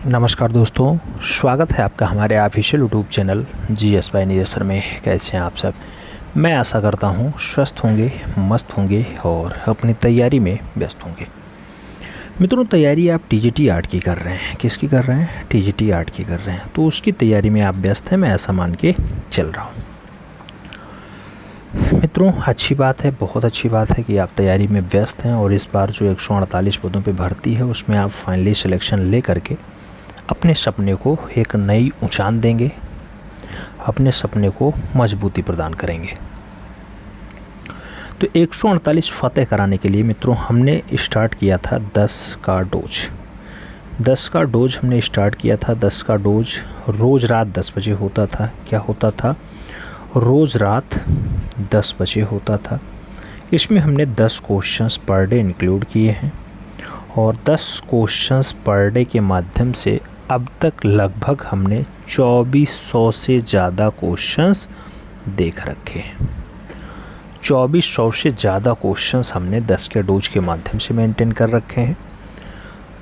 नमस्कार दोस्तों, स्वागत है आपका हमारे official YouTube channel GS by Neeraj sir में। कैसे हैं आप सब? मैं आशा करता हूं स्वस्थ होंगे, मस्त होंगे और अपनी तैयारी में व्यस्त होंगे। मित्रों, तैयारी आप TGT आर्ट की कर रहे हैं। किसकी कर रहे हैं? TGT आर्ट की कर रहे हैं। तो उसकी तैयारी में आप व्यस्त हैं, मैं ऐसा मान के चल रहा हूँ। मित्रों, अच्छी बात है, बहुत अच्छी बात है कि आप तैयारी में व्यस्त हैं और इस बार जो 148 पदों पे भर्ती है उसमें आप फाइनली सिलेक्शन ले करके अपने सपने को एक नई ऊंचाई देंगे, अपने सपने को मजबूती प्रदान करेंगे। तो 148 फतेह कराने के लिए मित्रों हमने स्टार्ट किया था 10 का डोज हमने स्टार्ट किया था। 10 का डोज रोज़ रात 10 बजे होता था। क्या होता था? रोज़ रात 10 बजे होता था। इसमें हमने 10 क्वेश्चंस पर डे इंक्लूड किए हैं और 10 क्वेश्चंस पर डे के माध्यम से अब तक लगभग हमने 2400 से ज़्यादा क्वेश्चंस देख रखे हैं। 2400 से ज़्यादा क्वेश्चंस हमने 10 के डोज के माध्यम से मेंटेन कर रखे हैं।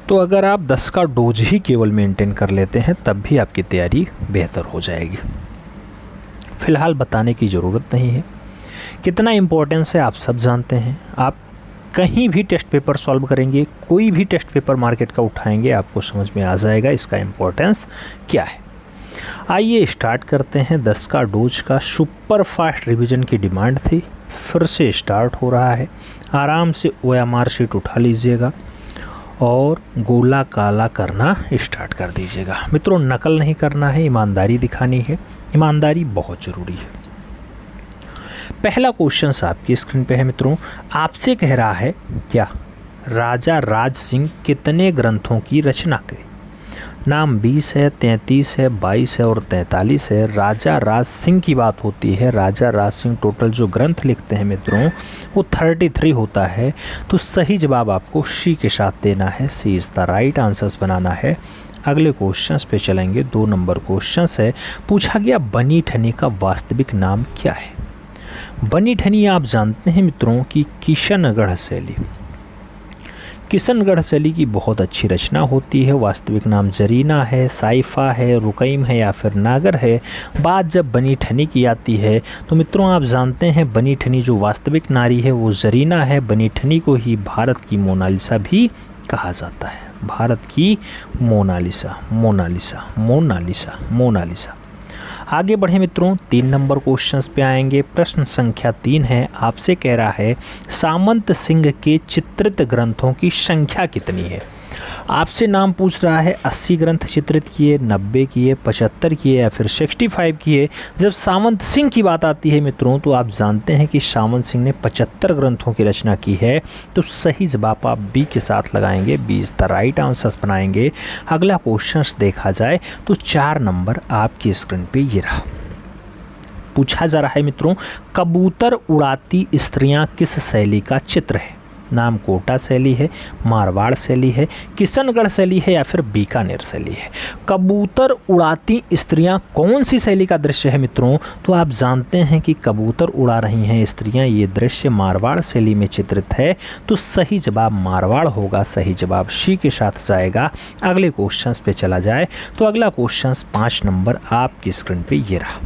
तो अगर आप 10 का डोज ही केवल मेंटेन कर लेते हैं तब भी आपकी तैयारी बेहतर हो जाएगी। फ़िलहाल बताने की ज़रूरत नहीं है। कितना इम्पोर्टेंस है आप सब जानते हैं। आप कहीं भी टेस्ट पेपर सॉल्व करेंगे, कोई भी टेस्ट पेपर मार्केट का उठाएंगे, आपको समझ में आ जाएगा इसका इम्पोर्टेंस क्या है। आइए स्टार्ट करते हैं। 10 का डोज का सुपर फास्ट रिवीजन की डिमांड थी, फिर से स्टार्ट हो रहा है। आराम से OMR शीट उठा लीजिएगा और गोला काला करना स्टार्ट कर दीजिएगा। मित्रों, नकल नहीं करना है, ईमानदारी दिखानी है। ईमानदारी बहुत ज़रूरी है। पहला क्वेश्चन आपकी स्क्रीन पे है मित्रों। आपसे कह रहा है क्या राजा राज सिंह कितने ग्रंथों की रचना की? नाम 20 है, 33 है, 22 है और 43 है। राजा राज सिंह की बात होती है। राजा राज सिंह टोटल जो ग्रंथ लिखते हैं मित्रों वो 33 होता है। तो सही जवाब आपको सी के साथ देना है। सी इज़ द राइट आंसर्स बनाना है। अगले क्वेश्चंस पे चलेंगे। 2 नंबर क्वेश्चंस है। पूछा गया बनी ठनी का वास्तविक नाम क्या है? बनी ठनी आप जानते हैं मित्रों कि किशनगढ़ शैली की बहुत अच्छी रचना होती है। वास्तविक नाम जरीना है, साइफा है, रुकैम है या फिर नागर है। बात जब बनी ठनी की आती है तो मित्रों आप जानते हैं बनी ठनी जो वास्तविक नारी है वो जरीना है। बनी ठनी को ही भारत की मोनालिसा भी कहा जाता है। भारत की मोनालिसा। आगे बढ़े मित्रों, 3 नंबर क्वेश्चंस पे आएंगे। प्रश्न संख्या 3 है। आपसे कह रहा है सामंत सिंह के चित्रित ग्रंथों की संख्या कितनी है? आपसे नाम पूछ रहा है 80 ग्रंथ चित्रित किए, 90 किए, 75 किए या फिर 65 किए। जब सामंत सिंह की बात आती है मित्रों तो आप जानते हैं कि सामंत सिंह ने 75 ग्रंथों की रचना की है। तो सही जवाब आप बी के साथ लगाएंगे। B is the right answers बनाएंगे। अगला क्वेश्चन देखा जाए तो 4 नंबर आपकी स्क्रीन पे ये रहा। पूछा जा रहा है मित्रों कबूतर उड़ाती स्त्रियां किस शैली का चित्र है? नाम कोटा शैली है, मारवाड़ शैली है, किशनगढ़ शैली है या फिर बीकानेर शैली है। कबूतर उड़ाती स्त्रियां कौन सी शैली का दृश्य है मित्रों? तो आप जानते हैं कि कबूतर उड़ा रही हैं स्त्रियां, ये दृश्य मारवाड़ शैली में चित्रित है। तो सही जवाब मारवाड़ होगा। सही जवाब सी के साथ जाएगा। अगले क्वेश्चन पे चला जाए तो अगला क्वेश्चन 5 नंबर आपकी स्क्रीन पे ये रहा।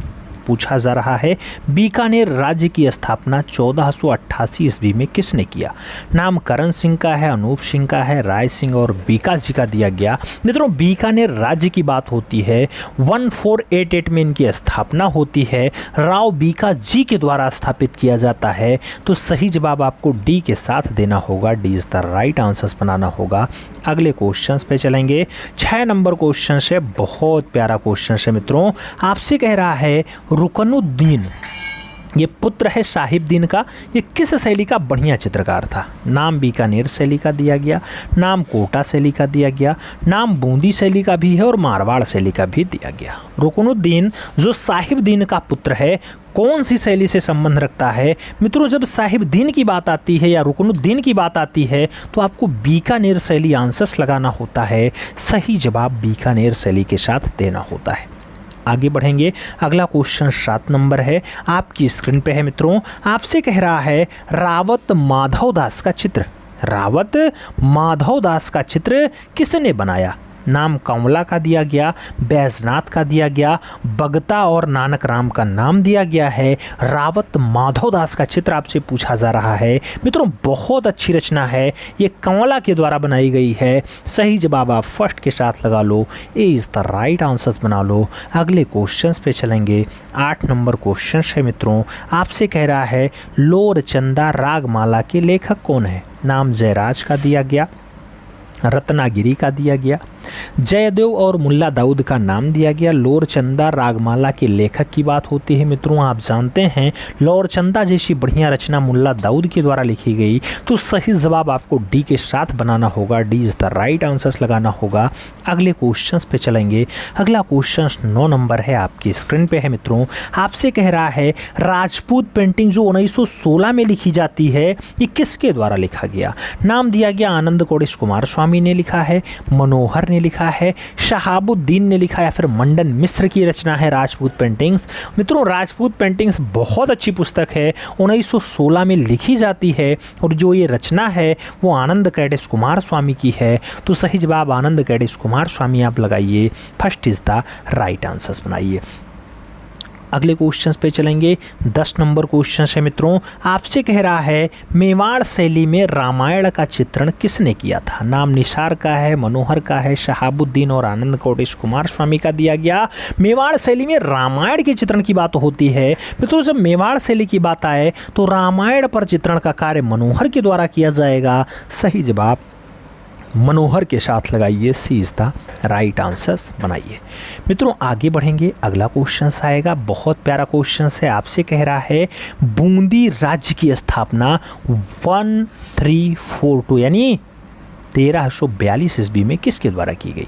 पूछा जा रहा है बीकानेर राज्य की स्थापना 1488 ईस्वी में किसने किया? नाम करण सिंह का है, अनूप सिंह का है, राय सिंह और बीका जी का दिया गया। मित्रों, बीकानेर राज्य की बात होती है। 1488 में इनकी स्थापना होती है। राव बीका जी के द्वारा स्थापित किया जाता है। तो सही जवाब आपको डी के साथ देना होगा। D is the right answers बनाना होगा। अगले क्वेश्चन पे चलेंगे। 6 नंबर क्वेश्चन है। बहुत प्यारा क्वेश्चन है मित्रों। आपसे कह रहा है रुकनुद्दीन, ये पुत्र है साहिबदीन का, ये किस शैली का बढ़िया चित्रकार था? नाम बीकानेर शैली का दिया गया, नाम कोटा शैली का दिया गया, नाम बूंदी शैली का भी है और मारवाड़ शैली का भी दिया गया। रुकनुद्दीन जो साहिबदीन का पुत्र है कौन सी शैली से संबंध रखता है? मित्रों, जब साहिबदीन की बात आती है या रुकनुद्दीन की बात आती है तो आपको बीकानेर शैली आंसर्स लगाना होता है। सही जवाब बीकानेर शैली के साथ देना होता है। आगे बढ़ेंगे। अगला क्वेश्चन 7 नंबर है, आपकी स्क्रीन पे है मित्रों। आपसे कह रहा है रावत माधव दास का चित्र किसने बनाया? नाम कमला का दिया गया, बैजनाथ का दिया गया, बगता और नानक राम का नाम दिया गया है, रावत माधव दास का चित्र आपसे पूछा जा रहा है। मित्रों बहुत अच्छी रचना है, ये कमला के द्वारा बनाई गई है। सही जवाब आप फर्स्ट के साथ लगा लो, A is the right answers बना लो। अगले क्वेश्चन पे चलेंगे। 8 नंबर क्वेश्चन है मित्रों, आपसे कह रहा है लोर चंदा रागमाला के लेखक कौन है। नाम जयराज का दिया गया, रत्नागिरी का दिया गया, जयदेव और मुल्ला दाऊद का नाम दिया गया। लोरचंदा रागमाला के लेखक की बात होती है मित्रों, आप जानते हैं लोरचंदा जैसी बढ़िया रचना मुल्ला दाऊद के द्वारा लिखी गई, तो सही जवाब आपको डी के साथ बनाना होगा, D is the right answers लगाना होगा। अगले क्वेश्चंस पे चलेंगे। अगला क्वेश्चन 9 नंबर है, आपकी स्क्रीन पे है मित्रों। आपसे कह रहा है राजपूत पेंटिंग जो 1916 में लिखी जाती है, ये किसके द्वारा लिखा गया। नाम दिया गया आनंद कोडेश कुमार स्वामी ने लिखा है, मनोहर ने लिखा है, शहाबुद्दीन ने लिखा, या फिर मंडन मिश्र की रचना है राजपूत पेंटिंग्स। मित्रों राजपूत पेंटिंग्स बहुत अच्छी पुस्तक है, 1916 में लिखी जाती है, और जो ये रचना है वो आनंद कैडेश कुमार स्वामी की है। तो सही जवाब आनंद कैडेश कुमार स्वामी आप लगाइए, first is the right answers बनाइए। अगले क्वेश्चंस पे चलेंगे। 10 नंबर क्वेश्चन है मित्रों, आपसे कह रहा है मेवाड़ शैली में रामायण का चित्रण किसने किया था। नाम निसार का है, मनोहर का है, शहाबुद्दीन और आनंद कोडेश कुमार स्वामी का दिया गया। मेवाड़ शैली में रामायण के चित्रण की बात होती है मित्रों, जब मेवाड़ शैली की बात आए तो रामायण पर चित्रण का कार्य मनोहर के द्वारा किया जाएगा। सही जवाब मनोहर के साथ लगाइए, सी इज़ द राइट आंसर्स बनाइए। मित्रों आगे बढ़ेंगे। अगला क्वेश्चन आएगा, बहुत प्यारा क्वेश्चन है, आपसे कह रहा है बूंदी राज्य की स्थापना 1342 यानी 1342 ईस्वी में किसके द्वारा की गई।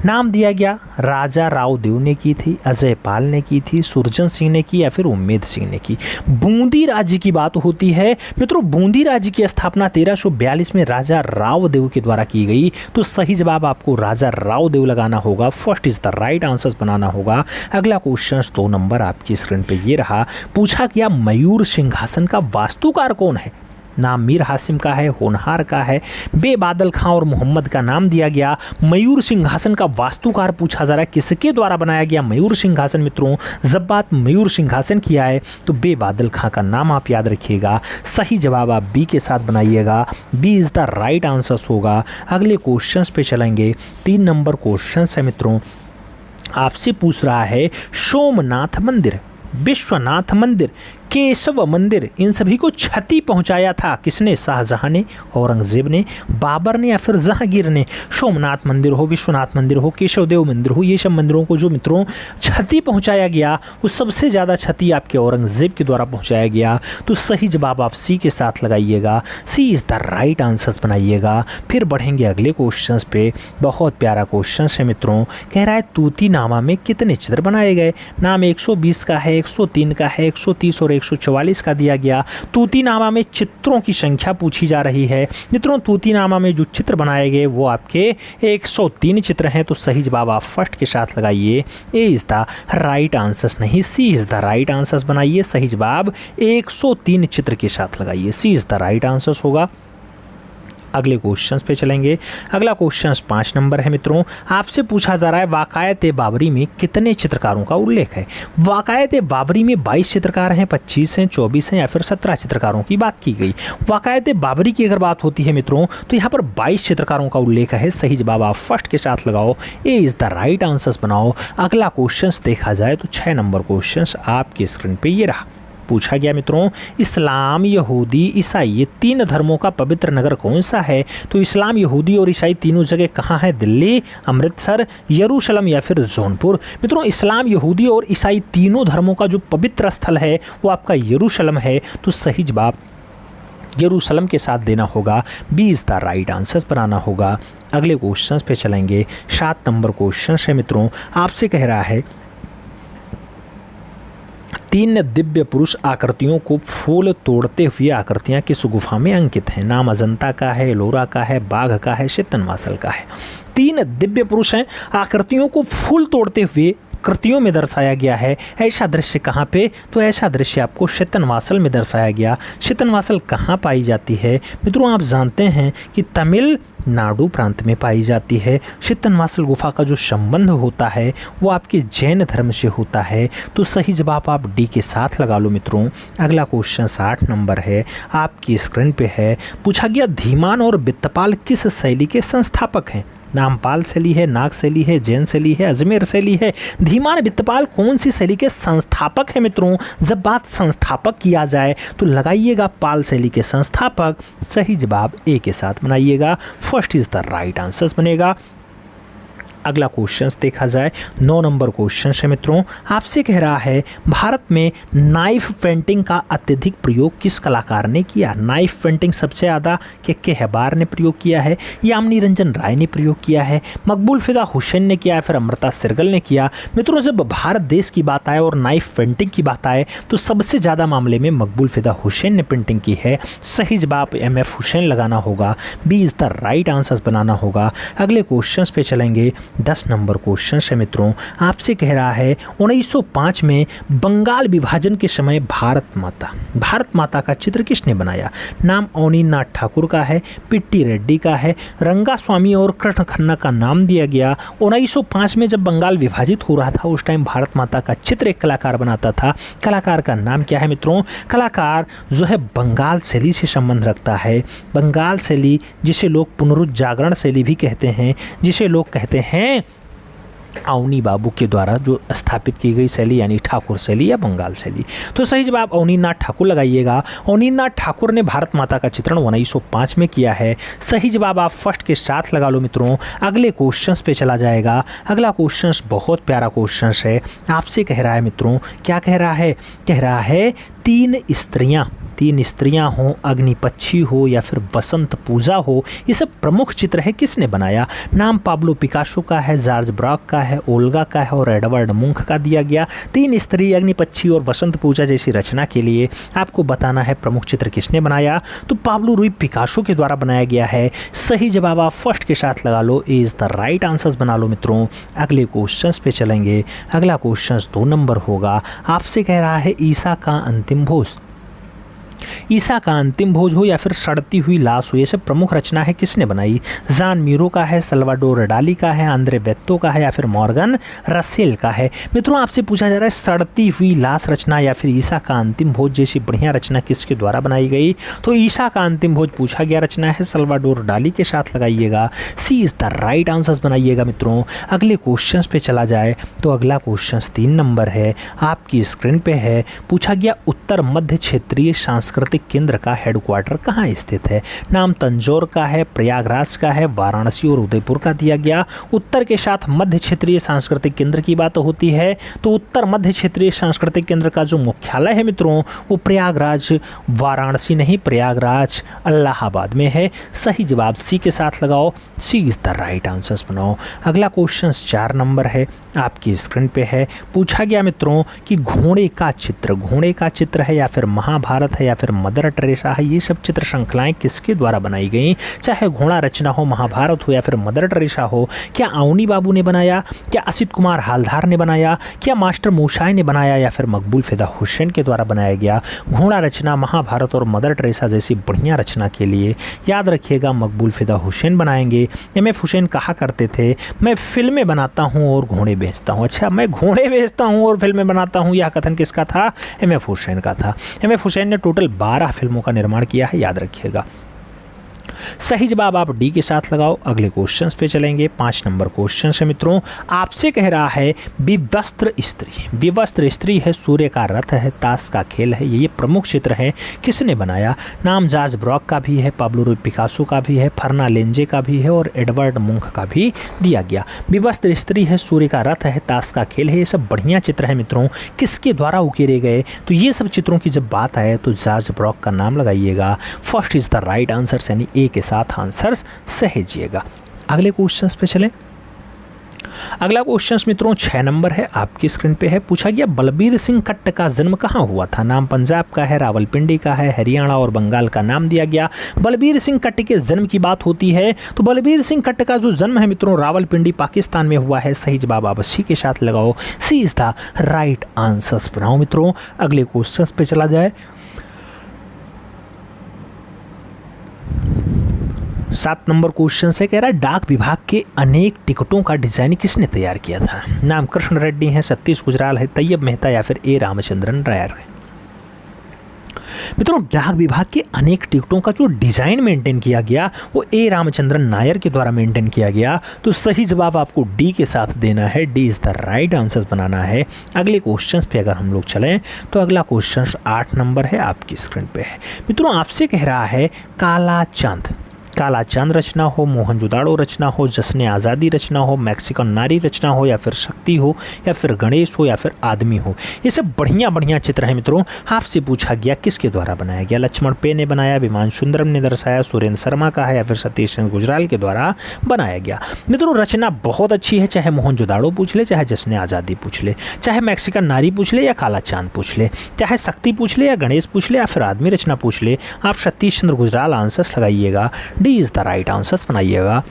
नाम दिया गया राजा राव देव ने की थी, अजय पाल ने की थी, सुरजन सिंह ने की, या फिर उम्मेद सिंह ने की। बूंदी राज्य की बात होती है मित्रों, बूंदी राज्य की स्थापना 1342 में राजा राव देव के द्वारा की गई। तो सही जवाब आपको राजा राव देव लगाना होगा, first is the right answers बनाना होगा। अगला क्वेश्चन 2 नंबर आपकी स्क्रीन पे ये रहा, पूछा गया मयूर सिंहासन का वास्तुकार कौन है। नाम मीर हासिम का है, होनहार का है, बेबादल खां और मोहम्मद का नाम दिया गया। मयूर सिंहासन का वास्तुकार पूछा जा रहा है किसके द्वारा बनाया गया मयूर सिंहासन। मित्रों जब बात मयूर सिंहासन की आए तो बेबादल खां का नाम आप याद रखिएगा, सही जवाब आप बी के साथ बनाइएगा, B is the right answers होगा। अगले क्वेश्चंस पे चलेंगे। 3 नंबर क्वेश्चन है मित्रों, आपसे पूछ रहा है सोमनाथ मंदिर, विश्वनाथ मंदिर, केशव मंदिर, इन सभी को क्षति पहुंचाया था किसने। शाहजहां ने, औरंगजेब ने, बाबर ने, या फिर जहांगीर ने। सोमनाथ मंदिर हो, विश्वनाथ मंदिर हो, केशव देव मंदिर हो, ये सब मंदिरों को जो मित्रों क्षति पहुंचाया गया वो सबसे ज़्यादा क्षति आपके औरंगजेब के द्वारा पहुंचाया गया। तो सही जवाब आप सी के साथ लगाइएगा, सी इज़ द राइट आंसर्स बनाइएगा। फिर बढ़ेंगे अगले क्वेश्चन पे, बहुत प्यारा क्वेश्चन है मित्रों, कह रहा है तूतीनामा में कितने चित्र बनाए गए। नाम 120 का है, 103 का है, 130 और 144 का दिया गया। तूतीनामा में चित्रों की संख्या पूछी जा रही है मित्रों, तूतीनामा में जो चित्र बनाए गए वो आपके 103 चित्र हैं। तो सही जवाब आप फर्स्ट के साथ लगाइए, ए इज़ द राइट आंसर्स नहीं, सी इज़ द राइट आंसर्स बनाइए। सही जवाब 103 चित्र के साथ लगाइए, सी इज़ द राइट आंसर्स होगा। अगले क्वेश्चंस पे चलेंगे। अगला क्वेश्चन 5 नंबर है मित्रों, आपसे पूछा जा रहा है वाकायत बाबरी में कितने चित्रकारों का उल्लेख है। वाकायत बाबरी में 22 चित्रकार हैं, 25 हैं, 24 हैं, या फिर 17 चित्रकारों की बात की गई। वाकायत बाबरी की अगर बात होती है मित्रों तो यहाँ पर 22 चित्रकारों का उल्लेख है। सही जवाब आप फर्स्ट के साथ लगाओ, ए इज़ द राइट आंसर्स बनाओ। अगला क्वेश्चन देखा जाए तो 6 नंबर क्वेश्चन आपकी स्क्रीन पर ये रहा, पूछा गया मित्रों इस्लाम, यहूदी, ईसाई, ये 3 धर्मों का पवित्र नगर कौन सा है। तो इस्लाम, यहूदी और ईसाई तीनों जगह कहाँ है। दिल्ली, अमृतसर, यरूशलेम, या फिर जौनपुर। मित्रों इस्लाम, यहूदी और ईसाई तीनों धर्मों का जो पवित्र स्थल है वो आपका यरूशलेम है। तो सही जवाब यरूशलेम के साथ देना होगा, B is the right answers बनाना होगा। अगले क्वेश्चन पे चलेंगे। 7 नंबर क्वेश्चन है मित्रों, आपसे कह रहा है 3 दिव्य पुरुष आकृतियों को फूल तोड़ते हुए आकृतियां किस गुफा में अंकित हैं। नाम अजंता का है, एलोरा का है, बाघ का है, चित्तनवासल का है। 3 दिव्य पुरुष हैं, आकृतियों को फूल तोड़ते हुए कृतियों में दर्शाया गया है। ऐसा दृश्य कहाँ पे? तो ऐसा दृश्य आपको शीतनवासल में दर्शाया गया। शीतनवासल कहाँ पाई जाती है? मित्रों आप जानते हैं कि तमिलनाडु प्रांत में पाई जाती है। शीतनवासल गुफा का जो संबंध होता है वो आपके जैन धर्म से होता है। तो सही जवाब आप डी के साथ लगा लो मित्रों। अगला क्वेश्चन 60 नंबर है, आपकी स्क्रीन पे है। पूछा गया धीमान और बित्तपाल किस शैली के संस्थापक हैं? नामपाल शैली है, नाग शैली है, जैन शैली है, अजमेर शैली है। धीमान बित्तपाल कौन सी शैली के संस्थापक है मित्रों? जब बात संस्थापक किया जाए तो लगाइएगा पाल शैली के संस्थापक। सही जवाब ए के साथ बनाइएगा। First is the right answer बनेगा। अगला क्वेश्चन देखा जाए 9 नंबर क्वेश्चन है मित्रों। आपसे कह रहा है भारत में नाइफ पेंटिंग का अत्यधिक प्रयोग किस कलाकार ने किया? नाइफ पेंटिंग सबसे ज़्यादा के हबार ने प्रयोग किया है, यामिनी रंजन राय ने प्रयोग किया है, मकबूल फिदा हुसैन ने किया है, फिर अमृता सिरगल ने किया? मित्रों जब भारत देश की बात आए और नाइफ पेंटिंग की बात आए तो सबसे ज़्यादा मामले में मकबूल फिदा हुसैन ने पेंटिंग की है। सही जवाब MF हुसैन लगाना होगा। B is the right answer बनाना होगा। अगले क्वेश्चन पे चलेंगे। 10 नंबर क्वेश्चन है मित्रों। आपसे कह रहा है 1905 में बंगाल विभाजन के समय भारत माता का चित्र किसने बनाया? नाम अवनीनाथ ठाकुर का है, पिट्टी रेड्डी का है, रंगास्वामी और कृष्ण खन्ना का नाम दिया गया। 1905 में जब बंगाल विभाजित हो रहा था उस टाइम भारत माता का चित्र एक कलाकार बनाता था। कलाकार का नाम क्या है मित्रों? कलाकार जो है बंगाल शैली से संबंध रखता है। बंगाल शैली जिसे लोग पुनरुज्जागरण शैली भी कहते हैं, जिसे लोग कहते हैं अवनी बाबू के द्वारा जो स्थापित की गई शैली यानी ठाकुर शैली या बंगाल शैली। तो सही जवाब अवनीनाथ ठाकुर लगाइएगा। अवनीनाथ ठाकुर ने भारत माता का चित्रण 1905 में किया है। सही जवाब आप फर्स्ट के साथ लगा लो मित्रों। अगले क्वेश्चंस पे चला जाएगा। अगला क्वेश्चंस बहुत प्यारा क्वेश्चंस है। आपसे कह रहा है मित्रों, क्या कह रहा है? कह रहा है तीन स्त्रियां हों, अग्निपक्षी हो या फिर वसंत पूजा हो, ये सब प्रमुख चित्र है किसने बनाया? नाम पाब्लो पिकासो का है, जॉर्ज ब्रॉक का है, ओल्गा का है और एडवर्ड मुंख का दिया गया। तीन स्त्री, अग्निपक्षी और वसंत पूजा जैसी रचना के लिए आपको बताना है प्रमुख चित्र किसने बनाया? तो पाब्लो रुई पिकासो के द्वारा बनाया गया है। सही जवाब आप फर्स्ट के साथ लगा लो। ए इज द राइट आंसर बना लो मित्रों। अगले क्वेश्चन पे चलेंगे। अगला क्वेश्चन 2 नंबर होगा। आपसे कह रहा है ईसा का अंतिम भोज। ईसा का अंतिम भोज हो या फिर सड़ती हुई लाश हो, ये सब प्रमुख रचना है किसने बनाई? जान मीरो का है, सल्वाडोर डाली का है, आंद्रे बेत्तो का है या फिर मॉर्गन रसेल का है? मित्रों आपसे पूछा जा रहा है सड़ती हुई लाश रचना या फिर ईसा का अंतिम भोज जैसी बढ़िया रचना किसके द्वारा बनाई गई? तो ईसा का अंतिम भोज पूछा गया रचना है, सल्वाडोर डाली के साथ लगाइएगा। सी इज द राइट आंसर बनाइएगा मित्रों। अगले क्वेश्चन पे चला जाए तो अगला क्वेश्चन 3 नंबर है, आपकी स्क्रीन पे है। पूछा गया उत्तर मध्य क्षेत्रीय सांस्कृतिक केंद्र का हेडक्वार्टर कहाँ स्थित है? नाम तंजौर का है, प्रयागराज का है, वाराणसी और उदयपुर का दिया गया। उत्तर के साथ मध्य क्षेत्रीय सांस्कृतिक केंद्र की बात होती है तो उत्तर मध्य क्षेत्रीय सांस्कृतिक केंद्र का जो मुख्यालय है मित्रों वो प्रयागराज, वाराणसी नहीं, प्रयागराज इलाहाबाद में है। सही जवाब सी के साथ लगाओ। सी इज द राइट आंसर बनाओ। अगला क्वेश्चन 4 नंबर है, आपकी स्क्रीन पे है। पूछा गया मित्रों कि घोड़े का चित्र है या फिर महाभारत है या फिर मदर टेरेसा है, ये सब चित्र श्रृंखलाएं किसके द्वारा बनाई गई? चाहे घोड़ा रचना हो, महाभारत हो या फिर मदर टेरेसा हो, क्या अवनी बाबू ने बनाया, क्या असित कुमार हालधार ने बनाया, क्या मास्टर मूसाई ने बनाया या फिर मकबूल फिदा हुसैन के द्वारा बनाया गया? घोड़ा रचना, महाभारत और मदर टेरेसा जैसी बढ़िया रचना के लिए याद रखिएगा मकबूल फिदा हुसैन बनाएंगे। MF हुसैन कहा करते थे मैं फिल्में बनाता हूँ और घोड़े बेचता हूँ। अच्छा, मैं घोड़े बेचता हूँ और फिल्में बनाता हूँ, यह कथन किसका था? MF हुसैन का था। MF हुसैन ने टोटल 12 फिल्मों का निर्माण किया है, याद रखिएगा। सही जवाब आप डी के साथ लगाओ। अगले क्वेश्चन पे चलेंगे। 5 नंबर क्वेश्चन है मित्रों। आपसे कह रहा है विवस्त्र स्त्री। विवस्त्र स्त्री है, सूर्य का रथ है, ताश का खेल है, ये प्रमुख चित्र है किसने बनाया? नाम जॉर्ज ब्रॉक का भी है, पाब्लो रुई पिकासो का भी है, फर्ना लेंजे का भी है और एडवर्ड मुंख का भी दिया गया। विवस्त्र स्त्री है, सूर्य का रथ है, ताश का खेल है, ये सब बढ़िया चित्र है मित्रों। किसके द्वारा उकेरे गए? तो ये सब चित्रों की जब बात आए तो जॉर्ज ब्रॉक का नाम लगाइएगा। First is the right answer यानी ए के साथ आंसर सहेजिएगा। अगले क्वेश्चन पे चलें। अगला क्वेश्चन मित्रों 6 नंबर है, आपकी स्क्रीन पे है। पूछा गया बलबीर सिंह कट्ट का जन्म कहाँ हुआ था। नाम पंजाब का है, रावलपिंडी का है, हरियाणा और बंगाल का नाम दिया गया। बलबीर सिंह कट्ट के जन्म की बात होती है तो बलबीर सिंह कट्ट का जो जन्म है मित्रों रावलपिंडी पाकिस्तान में हुआ है। सही जवाब आप सी के साथ लगाओ, सी इज द राइट आंसर्स बनाओ मित्रों। अगले क्वेश्चन पे चला जाए। 7 नंबर क्वेश्चन से कह रहा है डाक विभाग के अनेक टिकटों का डिजाइन किसने तैयार किया था। नाम कृष्ण रेड्डी है, सतीश गुजराल है, तैयब मेहता या फिर ए रामचंद्रन रायर है। मित्रों डाक विभाग के अनेक टिकटों का जो डिजाइन मेंटेन किया गया वो ए रामचंद्रन नायर के द्वारा मेंटेन किया गया। तो सही जवाब आपको डी के साथ देना है, D is the right answer बनाना है। अगले क्वेश्चन पे अगर हम लोग चलें तो अगला क्वेश्चन 8 नंबर है, आपकी स्क्रीन पे है। मित्रों आपसे कह रहा है काला चांद, काला चांद रचना हो, मोहनजोदाड़ो रचना हो, जश्न आज़ादी रचना हो, मैक्सिकन नारी रचना हो, या फिर शक्ति हो, या फिर गणेश हो, या फिर आदमी हो। ये सब बढ़िया बढ़िया चित्र हैं मित्रों। आपसे पूछा गया किसके द्वारा बनाया गया। लक्ष्मण पे ने बनाया, विमान सुंदरम ने दर्शाया, सुरेंद्र शर्मा का है, या फिर सतीश चंद्र गुजराल के द्वारा बनाया गया। मित्रों रचना बहुत अच्छी है, चाहे मोहनजोदाड़ो पूछ ले, चाहे जश्न आज़ादी पूछ ले, चाहे मैक्सिकन नारी पूछ ले या काला चांद पूछ ले, चाहे शक्ति पूछ ले या गणेश पूछ ले या फिर आदमी रचना पूछ ले, आप सतीश चंद्र गुजराल आंसर्स लगाइएगा, D is the right answers बनाइएगा।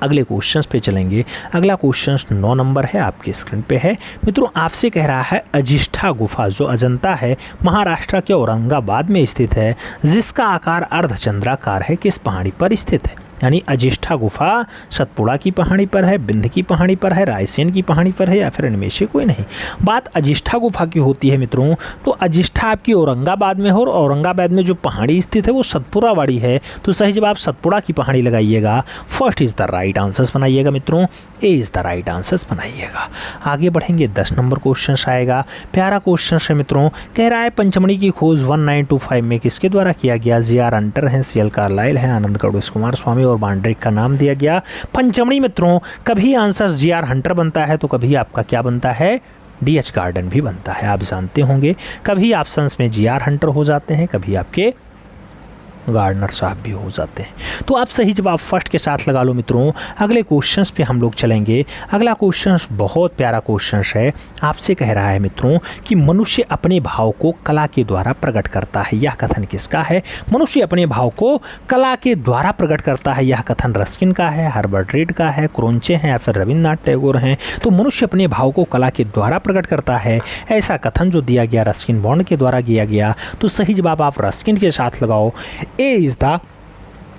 अगले क्वेश्चंस पे चलेंगे। अगला क्वेश्चन 9 नंबर है, आपकी स्क्रीन पे है। मित्रों आपसे कह रहा है अजिष्ठा गुफा जो अजंता है महाराष्ट्र के औरंगाबाद में स्थित है, जिसका आकार अर्धचंद्राकार है, किस पहाड़ी पर स्थित है। यानी अजिष्ठा गुफा सतपुड़ा की पहाड़ी पर है, बिंद की पहाड़ी पर है, रायसेन की पहाड़ी पर है, या फिर इनमें से कोई नहीं। बात अजिष्ठा गुफा की होती है मित्रों तो अजिष्ठा आपकी औरंगाबाद में हो और औरंगाबाद में जो पहाड़ी स्थित है वो सतपुड़ा वाड़ी है। तो सही जवाब सतपुड़ा की पहाड़ी लगाइएगा, first is the right answers बनाइएगा मित्रों, ए इज द राइट आंसर्स बनाइएगा। आगे बढ़ेंगे 10 नंबर क्वेश्चन आएगा, प्यारा क्वेश्चन है मित्रों। कह रहा है पंचमढ़ी की खोज 1925 में किसके द्वारा किया गया। जी.आर. हंटर है, सी.एल. कार्लाइल है, आनंद गणेश कुमार स्वामी और बांड्रिक का नाम दिया गया। पंचमढ़ी मित्रों कभी आंसर जी.आर. हंटर बनता है तो कभी आपका क्या बनता है, डी.एच. गार्डन भी बनता है। आप जानते होंगे कभी ऑप्शंस में जी.आर. हंटर हो जाते हैं, कभी आपके गार्डनर साहब भी हो जाते हैं। तो आप सही जवाब फर्स्ट के साथ लगा लो मित्रों। अगले क्वेश्चंस पे हम लोग चलेंगे। अगला क्वेश्चन बहुत प्यारा क्वेश्चन है। आपसे कह रहा है मित्रों कि मनुष्य अपने भाव को कला के द्वारा प्रकट करता है। यह कथन किसका है। मनुष्य अपने भाव को कला के द्वारा प्रकट करता है, यह कथन रस्किन का है, हर्बर्ट रीड का है, क्रोंचे हैं या फिर रविन्द्रनाथ टैगोर हैं। तो मनुष्य अपने भाव को कला के द्वारा प्रकट करता है, ऐसा कथन जो दिया गया रस्किन बॉन्ड के द्वारा किया गया। तो सही जवाब आप रस्किन के साथ लगाओ, ए इज द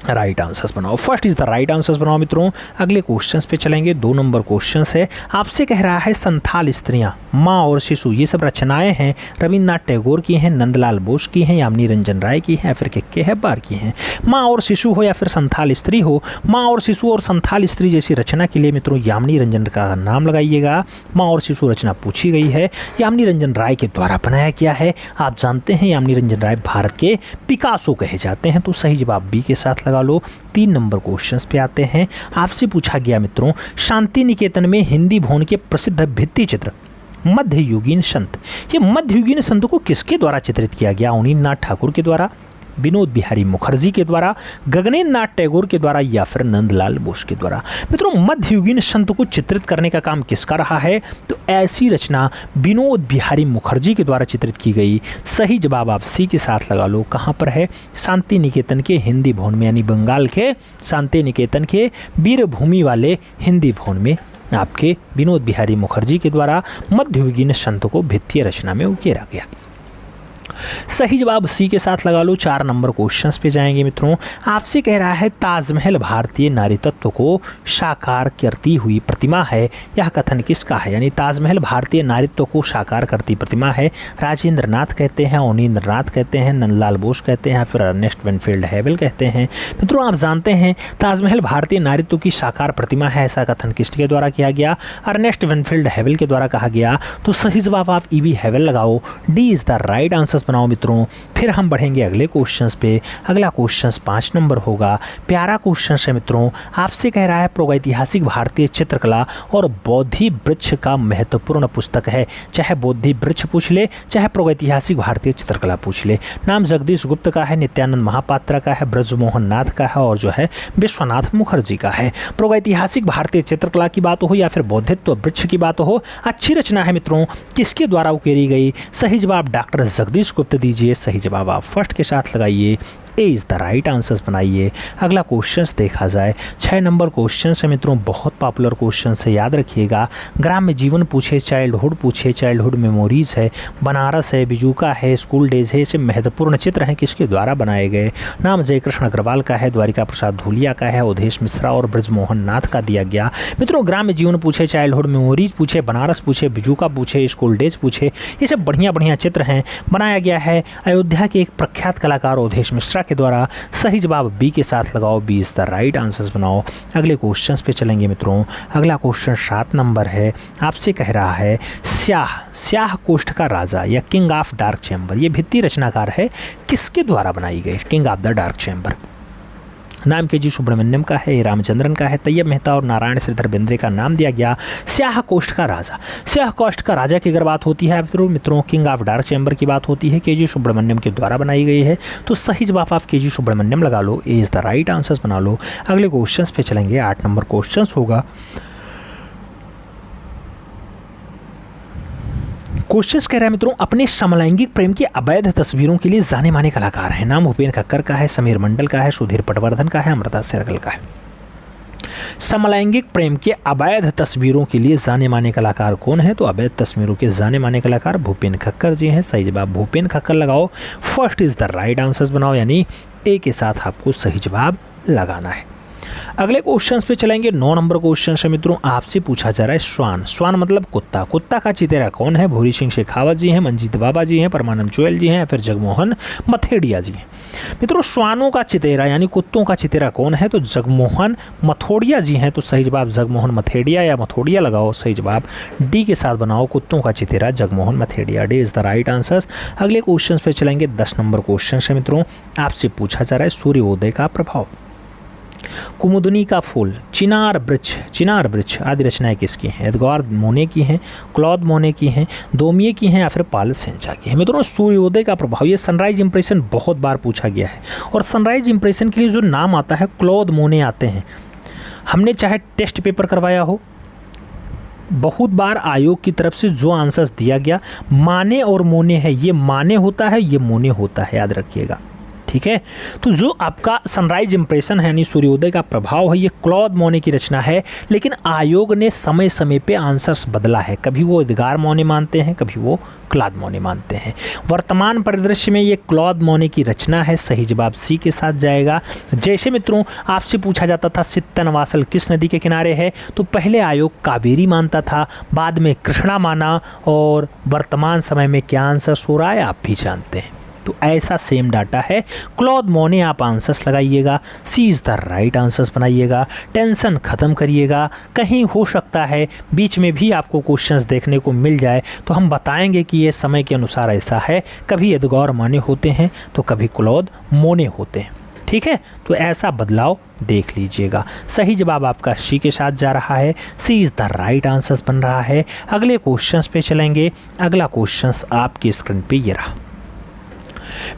राइट आंसर्स बनाओ, first is the right answers बनाओ मित्रों। अगले क्वेश्चंस पे चलेंगे। 2 नंबर क्वेश्चंस है। आपसे कह रहा है संथाल स्त्रियां, माँ और शिशु, ये सब रचनाएं हैं रविन्द्रनाथ टैगोर की हैं, नंदलाल बोस की हैं, यामिनी रंजन राय की हैं, या फिर के हैब्बार की हैं। माँ और शिशु हो या फिर संथाल स्त्री हो, माँ और शिशु और संथाल स्त्री जैसी रचना के लिए मित्रों यामिनी रंजन का नाम लगाइएगा। माँ और शिशु रचना पूछी गई है, यामिनी रंजन राय के द्वारा बनाया गया है। आप जानते हैं यामिनी रंजन राय भारत के पिकासो कहे जाते हैं। तो सही जवाब बी के साथ लगा लो। 3 नंबर क्वेश्चंस पे आते हैं। आपसे पूछा गया मित्रों शांति निकेतन में हिंदी भवन के प्रसिद्ध भित्ति चित्र मध्ययुगीन संत, ये मध्ययुगीन संत को किसके द्वारा चित्रित किया गया। अवनींद्रनाथ ठाकुर के द्वारा, विनोद बिहारी मुखर्जी के द्वारा, गगनेन्द्र नाथ टैगोर के द्वारा, या फिर नंदलाल बोस के द्वारा। मित्रों मध्ययुगीन संत को चित्रित करने का काम किसका रहा है। तो ऐसी रचना विनोद बिहारी मुखर्जी के द्वारा चित्रित की गई। सही जवाब आप सी के साथ लगा लो, कहाँ पर है, शांति निकेतन के हिंदी भवन में, यानी बंगाल के शांति निकेतन के वीरभूमि वाले हिंदी भवन में आपके विनोद बिहारी मुखर्जी के द्वारा मध्ययुगीन संत को भित्तीय रचना में उकेरा गया। सही जवाब सी के साथ लगा लो। 4 नंबर क्वेश्चंस पे जाएंगे मित्रों। आपसे कह रहा है ताजमहल भारतीय नारी तत्व को साकार करती हुई प्रतिमा है, यह कथन किसका है। यानी ताजमहल भारतीय नारीत्व को साकार करती प्रतिमा है। राजेंद्र नाथ कहते हैं, अवनींद्र नाथ कहते हैं, नंदलाल बोस कहते हैं, फिर अर्नेस्ट विनफील्ड हैवेल कहते हैं। मित्रों आप जानते हैं ताजमहल भारतीय नारीत्व की साकार प्रतिमा है, ऐसा कथन किसके द्वारा किया गया। अर्नेस्ट विनफील्ड हैवेल के द्वारा कहा गया। तो सही जवाब आप ई.बी. हैवेल लगाओ, D is the right answer बनाओ मित्रों। फिर हम बढ़ेंगे अगले क्वेश्चंस पे। अगला क्वेश्चंस 5 नंबर होगा। प्यारा क्वेश्चन है मित्रों, आपसे कह रहा है प्रागैतिहासिक भारतीय चित्रकला और बोधि वृक्ष का महत्वपूर्ण पुस्तक है। चाहे बोधि वृक्ष पूछ ले, चाहे प्रागैतिहासिक भारतीय चित्रकला पूछ ले। नाम जगदीश गुप्त का है, नित्यानंद महापात्रा का है, ब्रजमोहन नाथ का है और जो है विश्वनाथ मुखर्जी का है। प्रागैतिहासिक भारतीय चित्रकला की बात हो या फिर बौद्धित्व वृक्ष की बात हो, अच्छी रचना है मित्रों, किसके द्वारा उकेरी गई? सही जवाब डॉक्टर जगदीश गुप्त दीजिए। सही जवाब आप फर्स्ट के साथ लगाइए। ए इज़ द राइट आंसर्स बनाइए। अगला क्वेश्चंस देखा जाए, 6 नंबर क्वेश्चन है मित्रों, बहुत पॉपुलर क्वेश्चन है, याद रखिएगा। ग्राम्य जीवन पूछे, चाइल्डहुड पूछे, चाइल्डहुड मेमोरीज है, बनारस है, बिजूका है, स्कूल डेज है, ऐसे महत्वपूर्ण चित्र हैं किसके द्वारा बनाए गए? नाम जयकृष्ण अग्रवाल का है, द्वारिका प्रसाद धूलिया का है, अवधेश मिश्रा और ब्रजमोहन नाथ का दिया गया। मित्रों ग्राम्य जीवन पूछे, चाइल्डहुड मेमोरीज पूछे, बनारस पूछे, बिजूका पूछे, स्कूल डेज पूछे, ये सब बढ़िया बढ़िया चित्र हैं। बनाया गया है अयोध्या के एक प्रख्यात कलाकार अवधेश मिश्रा के द्वारा। सही जवाब बी के साथ लगाओ। B is the right answers बनाओ। अगले क्वेश्चंस पे चलेंगे मित्रों। अगला क्वेश्चन 7 नंबर है। आपसे कह रहा है स्याह कोष्ठ का राजा या किंग ऑफ डार्क चैम्बर, ये भित्ति रचनाकार है, किसके द्वारा बनाई गई? King of the dark chamber. नाम के जी सुब्रमण्यम का है, रामचंद्रन का है, तैयब मेहता और नारायण श्रीधर बेंद्रे का नाम दिया गया। स्याह कोष्ठ का राजा, स्याह कोष्ठ का राजा की अगर बात होती है मित्रों, किंग ऑफ डार्क चैम्बर की बात होती है, के जी सुब्रमण्यम के द्वारा बनाई गई है। तो सही जवाब आप के जी सुब्रमण्यम लगा लो। ए इज द राइट आंसर्स बना लो। अगले क्वेश्चन पे चलेंगे। 8 नंबर क्वेश्चन होगा। क्वेश्चंस कह रहा है मित्रों, अपने समलैंगिक प्रेम की अवैध तस्वीरों के लिए जाने माने कलाकार हैं। नाम भूपेन खक्कर का है, समीर मंडल का है, सुधीर पटवर्धन का है, अमृता सहगल का है। समलैंगिक प्रेम के अवैध तस्वीरों के लिए जाने माने कलाकार कौन है? तो अवैध तस्वीरों के जाने माने कलाकार भूपेन खक्कर जी हैं। सही जवाब भूपेन खक्कर लगाओ। First is the right answers बनाओ, यानी ए के साथ आपको सही जवाब लगाना है। अगले क्वेश्चंस पे चलेंगे। 9 नंबर क्वेश्चन है मित्रों, आपसे पूछा जा रहा है श्वान मतलब कुत्ता। कुत्ता का चितेरा कौन है? भूरी सिंह शेखावत जी हैं, मंजीत बाबा जी हैं, परमानंद चोयल जी हैं या फिर जगमोहन मथेड़िया जी हैं। मित्रों श्वानों का चितेरा यानी कुत्तों का चितेरा कौन है? तो जगमोहन मथोड़िया जी हैं। तो सही जवाब जगमोहन मथेड़िया या मथोड़िया लगाओ। सही जवाब डी के साथ बनाओ। कुत्तों का चितेरा Jagmohan Mathedia. D is the right answers. अगले क्वेश्चन पे चलेंगे। 10 नंबर क्वेश्चन है मित्रों, आपसे पूछा जा रहा है सूर्योदय का प्रभाव। कुमुदनी का फूल, चिनार वृक्ष आदि रचनाएं किसकी हैं? एडगार मोने की हैं, क्लॉद मोने की हैं, दोमिये की हैं या फिर पाल सेंचा की हैं। मित्रों सूर्योदय का प्रभाव, ये सनराइज इंप्रेशन बहुत बार पूछा गया है और सनराइज इंप्रेशन के लिए जो नाम आता है क्लॉद मोने आते हैं। हमने चाहे टेस्ट पेपर करवाया हो, बहुत बार आयोग की तरफ से जो आंसर्स दिया गया, माने और मोने है, ये माने होता है, ये मोने होता है, याद रखिएगा। ठीक है, तो जो आपका सनराइज इंप्रेशन है यानी सूर्योदय का प्रभाव है, ये क्लॉद मोने की रचना है। लेकिन आयोग ने समय समय पे आंसर्स बदला है, कभी वो एडगार मोने मानते हैं, कभी वो क्लॉद मोने मानते हैं। वर्तमान परिदृश्य में ये क्लॉद मोने की रचना है। सही जवाब सी के साथ जाएगा। जैसे मित्रों आपसे पूछा जाता था सित्तनवासल किस नदी के किनारे है, तो पहले आयोग कावेरी मानता था, बाद में कृष्णा माना, और वर्तमान समय में क्या आंसर्स हो रहा है आप भी जानते हैं। तो ऐसा सेम डाटा है, क्लॉद मोने आप आंसर्स लगाइएगा। सी इज़ द राइट आंसर्स बनाइएगा। टेंशन ख़त्म करिएगा। कहीं हो सकता है बीच में भी आपको क्वेश्चंस देखने को मिल जाए, तो हम बताएंगे कि ये समय के अनुसार ऐसा है, कभी एडगार मोने होते हैं तो कभी क्लॉद मोने होते हैं। ठीक है, तो ऐसा बदलाव देख लीजिएगा। सही जवाब आपका सी के साथ जा रहा है। सी इज़ द राइट आंसर्स बन रहा है। अगले क्वेश्चंस पे चलेंगे। अगला क्वेश्चंस आपकी स्क्रीन पे ये रहा।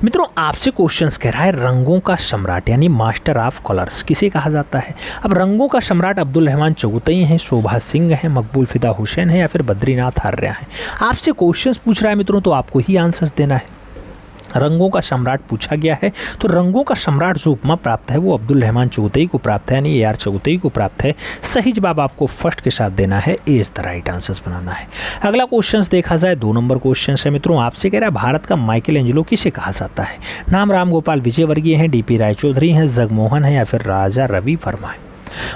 मित्रों आपसे क्वेश्चंस कह रहा है रंगों का सम्राट यानी मास्टर ऑफ कलर्स किसे कहा जाता है? अब रंगों का सम्राट अब्दुल रहमान चौगुतई हैं, शोभा सिंह हैं, मकबूल फिदा हुसैन है या फिर बद्रीनाथ आर्या हैं। आपसे क्वेश्चंस पूछ रहा है मित्रों, तो आपको ही आंसर्स देना है। रंगों का सम्राट पूछा गया है, तो रंगों का सम्राट जो उपमा प्राप्त है वो अब्दुल रहमान चौगुतई को प्राप्त है, यानी ए आर चौगुतई को प्राप्त है। सही जवाब आपको फर्स्ट के साथ देना है। ए इज द राइट आंसर्स बनाना है। अगला क्वेश्चन देखा जाए 2 नंबर क्वेश्चन है मित्रों, आपसे कह रहा है भारत का माइकल एंजेलो किसे कहा जाता है? नाम राम गोपाल विजयवर्गीय हैं, डीपी रायचौधरी हैं, जगमोहन है या फिर राजा रवि वर्मा है।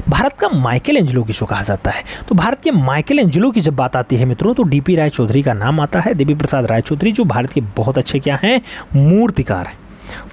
भारत का माइकल एंजेलो किसको कहा जाता है? तो भारत के माइकल एंजेलो की जब बात आती है मित्रों, तो डीपी रायचौधरी का नाम आता है। देवी प्रसाद रायचौधरी जो भारत के बहुत अच्छे क्या हैं, मूर्तिकार हैं।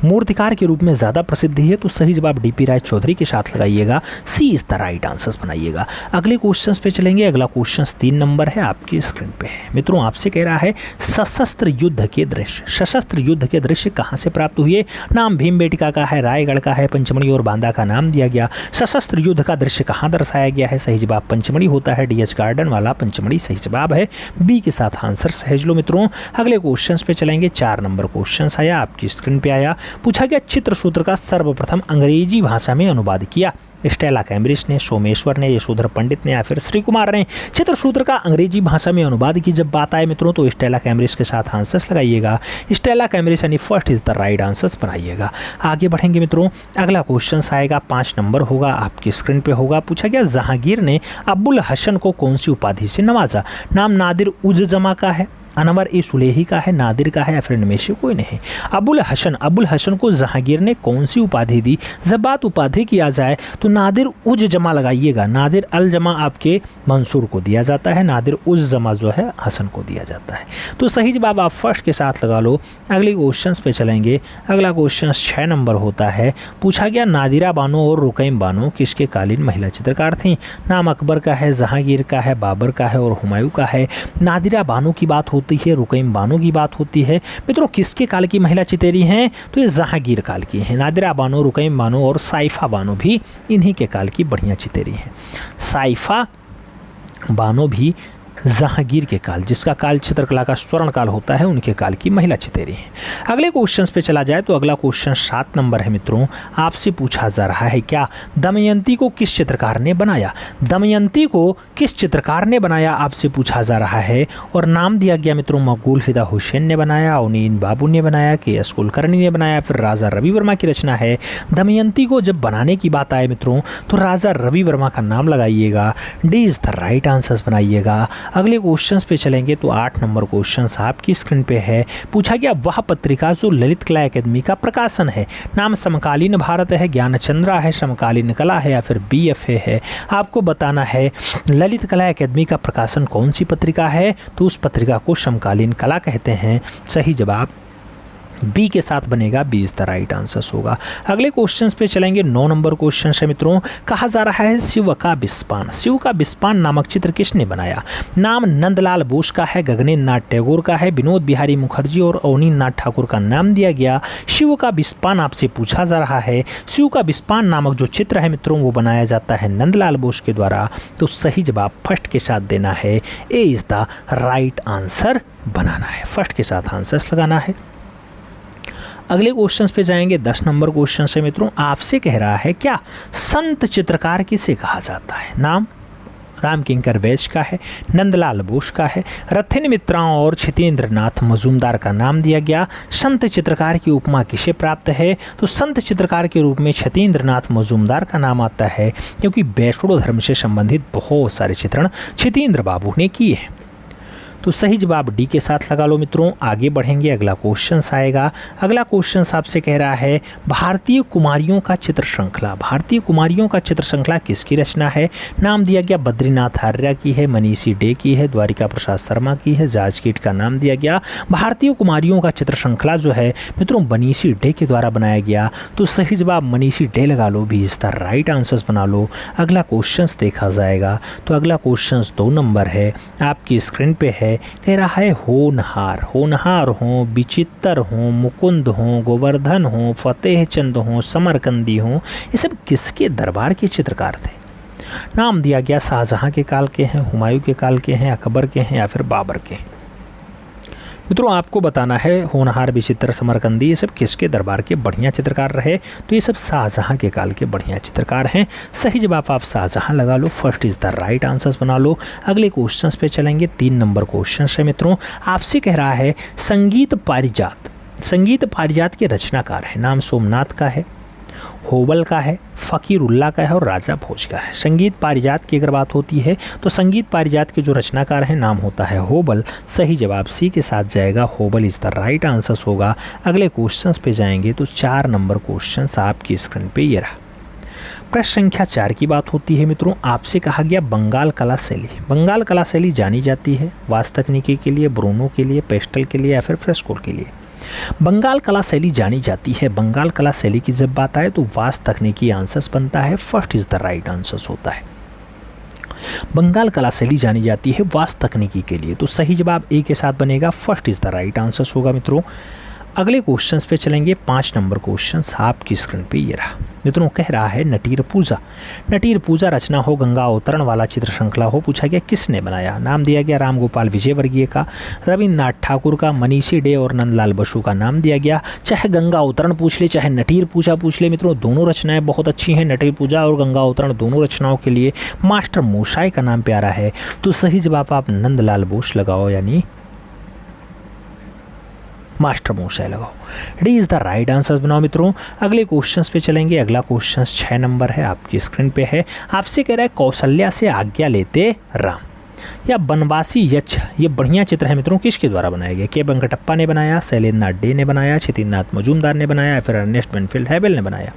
मूर्तिकार के रूप में ज़्यादा प्रसिद्ध है, तो सही जवाब डीपी राय चौधरी के साथ लगाइएगा, सी इज द राइट आंसर्स बनाइएगा। अगले क्वेश्चन पे चलेंगे। अगला क्वेश्चन 3 नंबर है, आपकी स्क्रीन पे है। मित्रों आपसे कह रहा है सशस्त्र युद्ध के दृश्य, सशस्त्र युद्ध के दृश्य कहाँ से प्राप्त हुए? नाम भीमबेटका का है, रायगढ़ का है, पंचमढ़ी और बांदा का नाम दिया गया। सशस्त्र युद्ध का दृश्य कहाँ दर्शाया गया है? सही जवाब पंचमढ़ी होता है, डीएच गार्डन वाला पंचमढ़ी सही जवाब है, बी के साथ आंसर सहेज लो मित्रों। अगले क्वेश्चन पे चलेंगे। 4 नंबर क्वेश्चन आया, आपकी स्क्रीन पे आया। पूछा गया चित्रसूत्र का सर्वप्रथम अंग्रेजी भाषा में अनुवाद किया। स्टेला कैम्ब्रिज ने, सोमेश्वर ने, यशोधर पंडित ने या फिर श्री कुमार ने। चित्रसूत्र का अंग्रेजी भाषा में अनुवाद की जब बात आए मित्रों तो स्टेला कैम्ब्रिज के साथ आंसर्स लगाइएगा। स्टेला कैम्ब्रिज यानी first is the right answers बनाइएगा। आगे बढ़ेंगे मित्रों। अगला क्वेश्चन आएगा, 5 नंबर होगा, आपकी स्क्रीन पे होगा। पूछा गया जहांगीर ने अबुल हसन को कौन सी उपाधि से नवाजा? नाम नादिर उज जमा का है, अनवर ए सुलेही का है, नादिर का है या फिर इनमें से कोई नहीं। अबुल हसन को जहांगीर ने कौन सी उपाधि दी? जब बात उपाधि किया जाए तो नादिर उज जमा लगाइएगा। नादिर अल जमा आपके मंसूर को दिया जाता है, नादिर उज जमा जो है हसन को दिया जाता है। तो सही जवाब आप फर्स्ट के साथ लगा लो। अगले क्वेश्चन पे चलेंगे। अगला क्वेश्चन 6 नंबर होता है। पूछा गया नादिरा बानो और रुकैम बानो किसके कालीन महिला चित्रकार थीं? नाम अकबर का है, जहांगीर का है, बाबर का है और हुमायूं का है। नादिरा बानो की बात होती है, रुकैम बानो की बात होती है। मित्रों किसके काल की महिला चितेरी हैं? तो ये जहांगीर काल की हैं। नादिरा बानो, रुकैम बानो और साइफा बानो भी इन्हीं के काल की बढ़िया चितेरी हैं। साइफा बानो भी जहांगीर के काल, जिसका काल चित्रकला का स्वर्ण काल होता है, उनके काल की महिला चितेरी हैं। अगले क्वेश्चन पे चला जाए तो अगला क्वेश्चन 7 नंबर है मित्रों। आपसे पूछा जा रहा है क्या दमयंती को किस चित्रकार ने बनाया? दमयंती को किस चित्रकार ने बनाया आपसे पूछा जा रहा है। और नाम दिया गया मित्रों मकबूल फिदा हुसैन ने बनाया, उनीन बाबू ने बनाया, के.एस. कुलकर्णी ने बनाया, फिर राजा रवि वर्मा की रचना है। दमयंती को जब बनाने की बात आए मित्रों तो राजा रवि वर्मा का नाम लगाइएगा, D is the right answers बनाइएगा। अगले क्वेश्चंस पे चलेंगे तो 8 नंबर क्वेश्चन आपकी स्क्रीन पे है। पूछा गया वह पत्रिका जो ललित कला अकादमी का प्रकाशन है। नाम समकालीन भारत है, ज्ञानचंद्रा है, समकालीन कला है या फिर बीएफए है। आपको बताना है ललित कला अकादमी का प्रकाशन कौन सी पत्रिका है, तो उस पत्रिका को समकालीन कला कहते हैं। सही जवाब बी के साथ बनेगा, B is the right answers होगा। अगले क्वेश्चंस पे चलेंगे। 9 नंबर क्वेश्चन है मित्रों। कहा जा रहा है शिव का बिस्पान, शिव का बिस्पान नामक चित्र किसने बनाया? नाम नंदलाल बोस का है, गगनेन्द्र नाथ टैगोर का है, विनोद बिहारी मुखर्जी और अवनीन्द्र नाथ ठाकुर का नाम दिया गया। शिव का बिस्पान आपसे पूछा जा रहा है। शिव का बिस्पान नामक जो चित्र है मित्रों वो बनाया जाता है नंदलाल बोस के द्वारा। तो सही जवाब फर्स्ट के साथ देना है, ए इज द राइट आंसर बनाना है, फर्स्ट के साथ आंसर्स लगाना है। अगले क्वेश्चंस पे जाएंगे। 10 नंबर क्वेश्चन से मित्रों आपसे कह रहा है क्या संत चित्रकार किसे कहा जाता है? नाम राम किंकर बैज का है, नंदलाल बोस का है, रथिन मित्रा और क्षितेंद्र नाथ मजूमदार का नाम दिया गया। संत चित्रकार की उपमा किसे प्राप्त है? तो संत चित्रकार के रूप में क्षितेंद्र नाथ मजूमदार का नाम आता है, क्योंकि वैष्णव धर्म से संबंधित बहुत सारे चित्रण क्षितेंद्र बाबू ने किए हैं। तो सही जवाब डी के साथ लगा लो मित्रों। आगे बढ़ेंगे। अगला क्वेश्चन आएगा। अगला क्वेश्चन आपसे कह रहा है भारतीय कुमारियों का चित्र श्रृंखला, भारतीय कुमारियों का चित्र श्रृंखला किसकी रचना है? नाम दिया गया बद्रीनाथ आर्य की है, मनीषी डे की है, द्वारिका प्रसाद शर्मा की है, जाजकीट का नाम दिया गया। भारतीय कुमारियों का चित्र श्रृंखला जो है मित्रों मनीषी डे के द्वारा बनाया गया। तो सही जवाब मनीषी डे लगा लो, भी इसका राइट आंसर्स बना लो। अगला क्वेश्चन देखा जाएगा। तो अगला क्वेश्चन 2 नंबर है, आपकी स्क्रीन पे है। कह रहा है होनहार, होनहार हो, विचित्र हो, मुकुंद हो, गोवर्धन हो, फतेह चंद हो, समरकंदी हो, ये सब किसके दरबार के चित्रकार थे? नाम दिया गया शाहजहां के काल के हैं, हुमायूं के काल के हैं, अकबर के हैं या फिर बाबर के हैं। मित्रों आपको बताना है होनहार, विचित्र, समरकंदी ये सब किसके दरबार के बढ़िया चित्रकार रहे? तो ये सब शाहजहां के काल के बढ़िया चित्रकार हैं। सही जवाब आप शाहजहां लगा लो, first is the right answers बना लो। अगले क्वेश्चंस पे चलेंगे। 3 नंबर क्वेश्चन है मित्रों। आपसे कह रहा है संगीत पारिजात, संगीत पारिजात के रचनाकार है। नाम सोमनाथ का है, होबल का है, फ़कीरुल्लाह का है और राजा भोज का है। संगीत पारिजात की अगर बात होती है तो संगीत पारिजात के जो रचनाकार हैं नाम होता है होबल। सही जवाब सी के साथ जाएगा, होबल इज द राइट आंसर्स होगा। अगले क्वेश्चंस पे जाएंगे तो 4 नंबर क्वेश्चंस आपकी स्क्रीन पे ये रहा। प्रश्न संख्या 4 की बात होती है मित्रों। आपसे कहा गया बंगाल कला शैली, बंगाल कला शैली जानी जाती है वास्तु तकनीकी के लिए, ब्रोनो के लिए, पेस्टल के लिए या फिर फ्रेस्को के लिए। बंगाल कला शैली जानी जाती है। बंगाल कला शैली की जब बात आए तो वास्तु तकनीकी आंसर्स बनता है, first is the right answers होता है। बंगाल कला शैली जानी जाती है वास्तु तकनीकी के लिए, तो सही जवाब ए के साथ बनेगा, first is the right answers होगा मित्रों। अगले क्वेश्चंस पे चलेंगे। 5 नंबर क्वेश्चंस आपकी स्क्रीन पे ये रहा मित्रों। कह रहा है नटीर पूजा। नटीर पूजा रचना हो, गंगा अवतरण वाला चित्र श्रृंखला हो, पूछा गया किसने बनाया। नाम दिया गया राम गोपाल विजयवर्गीय का, रविन्द्रनाथ ठाकुर का, मनीषी डे और नंदलाल बसु का नाम दिया गया। चाहे गंगा अवतरण पूछ ले, चाहे नटीर पूजा पूछ ले मित्रों, दोनों रचनाएं बहुत अच्छी हैं। नटीर पूजा और गंगा अवतरण दोनों रचनाओं के लिए मास्टर मोशाई का नाम प्यारा है, तो सही जवाब आप नंदलाल बोस लगाओ, यानी मास्टर मोशाई लगाओ। D is the right answer बनाओ मित्रों। अगले क्वेश्चंस पे चलेंगे। अगला क्वेश्चन 6 नंबर है, आपकी स्क्रीन पे है। आपसे कह रहा है कौशल्या से आज्ञा लेते राम या बनवासी यक्ष, ये बढ़िया चित्र है मित्रों, किसके द्वारा बनाया गया। के वेंकटप्पा ने बनाया, शैलेंद्रनाथ डे ने बनाया, छितिन्द्रनाथ मजूमदार ने बनाया या फिर अर्नेस्ट बेनफील्ड हैवेल ने बनाया।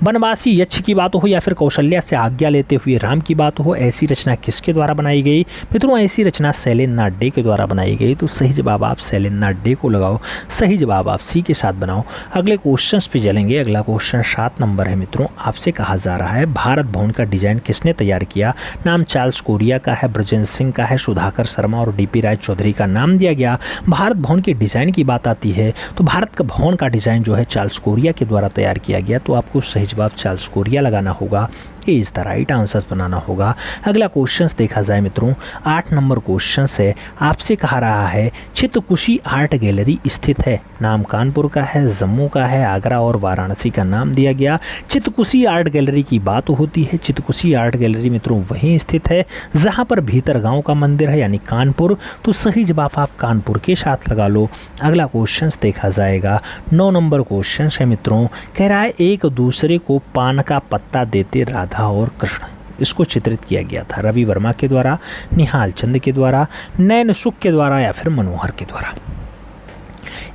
बनवासी यक्ष की बात हो या फिर कौशल्या से आज्ञा लेते हुए राम की बात हो, ऐसी रचना किसके द्वारा बनाई गई मित्रों। ऐसी रचना शैलेंद्रनाथ डे के द्वारा बनाई गई, तो सही जवाब आप शैलेंद्रनाथ डे को लगाओ, सही जवाब आप सी के साथ बनाओ। अगले क्वेश्चंस पे चलेंगे। अगला क्वेश्चन 7 नंबर है मित्रों। आपसे कहा जा रहा है भारत भवन का डिजाइन किसने तैयार किया। नाम चार्ल्स कोरिया का है, ब्रजेंद्र सिंह का है, सुधाकर शर्मा और डीपी राय चौधरी का नाम दिया गया। भारत भवन के डिजाइन की बात आती है तो भारत का भवन का डिजाइन जो है चार्ल्स कोरिया के द्वारा तैयार किया गया, तो आपको सही जवाब चार्ल्स कोरिया लगाना होगा, ए इज द राइट आंसर्स बनाना होगा। अगला क्वेश्चंस देखा जाए मित्रों। 8 नंबर क्वेश्चन है। आपसे कहा रहा है चित्रकुशी आर्ट गैलरी स्थित है। नाम कानपुर का है, जम्मू का है, आगरा और वाराणसी का नाम दिया गया। चित्रकुशी आर्ट गैलरी की बात होती है। चित्रकुशी आर्ट गैलरी मित्रों वहीं स्थित है जहां पर भीतर गांव का मंदिर है, यानी कानपुर, तो सही जवाब आप कानपुर के साथ लगा लो। अगला क्वेश्चन देखा जाएगा। 9 नंबर क्वेश्चन है मित्रों। कह रहा है एक दूसरे को पान का पत्ता देते राधा और कृष्ण, इसको चित्रित किया गया था रवि वर्मा के द्वारा, निहाल चंद के द्वारा, नैन सुख के द्वारा या फिर मनोहर के द्वारा।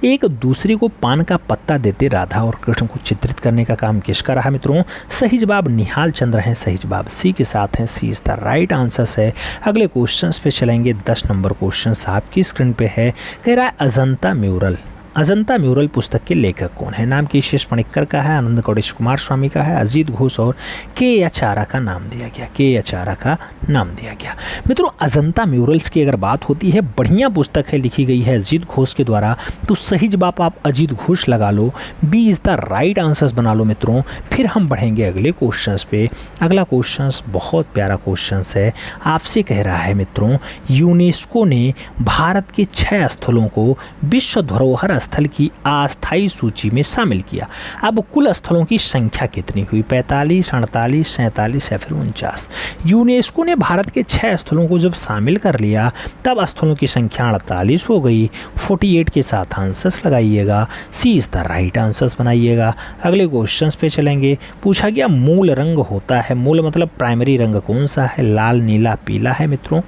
एक दूसरे को पान का पत्ता देते राधा और कृष्ण को चित्रित करने का काम किसका रहा मित्रों। सही जवाब निहाल चंद्र है, सही जवाब सी के साथ है, सी इज द राइट आंसर है। अगले क्वेश्चंस पे चलेंगे। 10 नंबर क्वेश्चन आपकी स्क्रीन पे है। कह रहा है अजंता म्यूरल। अजंता म्यूरल पुस्तक के लेखक कौन है। नाम केशेश पणिक्कर का है, आनंद गौड़ेश कुमार स्वामी का है, अजीत घोष और के आचार्य का नाम दिया गया, के आचार्य का नाम दिया गया। मित्रों अजंता म्यूरल्स की अगर बात होती है, बढ़िया पुस्तक है, लिखी गई है अजीत घोष के द्वारा, तो सही जवाब आप अजीत घोष लगा लो, B is the right answers बना लो मित्रों। फिर हम बढ़ेंगे अगले क्वेश्चंस पे। अगला क्वेश्चंस बहुत प्यारा क्वेश्चंस है। आपसे कह रहा है मित्रों यूनेस्को ने भारत के 6 स्थलों को विश्व धरोहर स्थल की अस्थायी सूची में शामिल किया। अब कुल स्थलों की संख्या कितनी हुई, 45, 48, 47 या फिर 49। यूनेस्को ने भारत के 6 स्थलों को जब शामिल कर लिया तब स्थलों की संख्या 48 हो गई। 48 के साथ आंसर्स लगाइएगा, सी इज द राइट आंसर्स बनाइएगा। अगले क्वेश्चंस पे चलेंगे। पूछा गया मूल रंग होता है, मूल मतलब प्राइमरी रंग कौन सा है। लाल, नीला, पीला है मित्रों,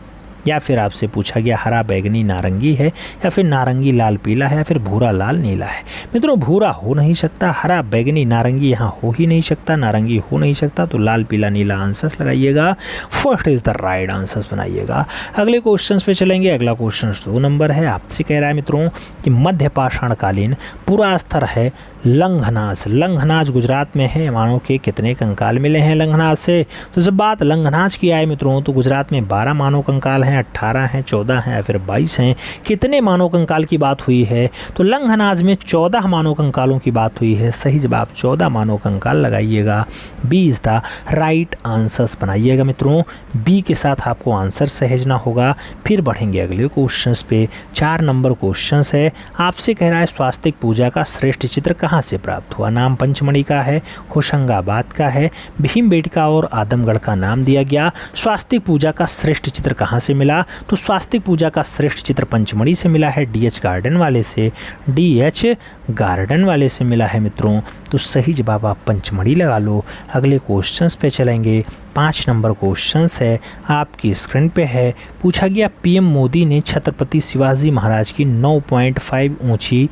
या फिर आपसे पूछा गया हरा, बैगनी, नारंगी है, या फिर नारंगी, लाल, पीला है, या फिर भूरा, लाल, नीला है। मित्रों भूरा हो नहीं सकता, हरा, बैगनी, नारंगी यहाँ हो ही नहीं सकता, नारंगी हो नहीं सकता, तो लाल, पीला, नीला आंसर्स लगाइएगा, first is the right answers बनाइएगा। अगले क्वेश्चंस पे चलेंगे। अगला क्वेश्चन 2 नंबर है। आपसे कह रहा है मित्रों कि मध्य पाषाणकालीन पुरास्तर है लंघनाज। लंघनाज गुजरात में है। मानव के कितने कंकाल मिले हैं लंघनाज से। तो जब बात लंघनाज की आए मित्रों तो गुजरात में 12 मानव कंकाल हैं, 18 हैं, 14 हैं या फिर 22 हैं। कितने मानव कंकाल की बात हुई है तो लंघनाज में 14 मानव कंकालों की बात हुई है। सही जवाब 14 मानव कंकाल लगाइएगा, B is the right answers बनाइएगा मित्रों। बी के साथ आपको आंसर सहेजना होगा। फिर बढ़ेंगे अगले क्वेश्चन पे। 4 नंबर क्वेश्चन है। आपसे कह रहा है स्वास्तिक पूजा का श्रेष्ठ चित्र कहाँ से प्राप्त हुआ। नाम पंचमढ़ी का है, होशंगाबाद का है, भीमबेटका और आदमगढ़ का नाम दिया गया। स्वास्तिक पूजा का श्रेष्ठ चित्र कहाँ से मिला तो स्वास्तिक पूजा का श्रेष्ठ चित्र पंचमढ़ी से मिला है, डीएच गार्डन वाले से, डीएच गार्डन वाले से मिला है मित्रों। तो सही जवाब आप पंचमढ़ी लगा लो। अगले क्वेश्चंस पे चलेंगे। 5 नंबर क्वेश्चन है आपकी स्क्रीन पे है। पूछा गया पीएम मोदी ने छत्रपति शिवाजी महाराज की 9.5 ऊंची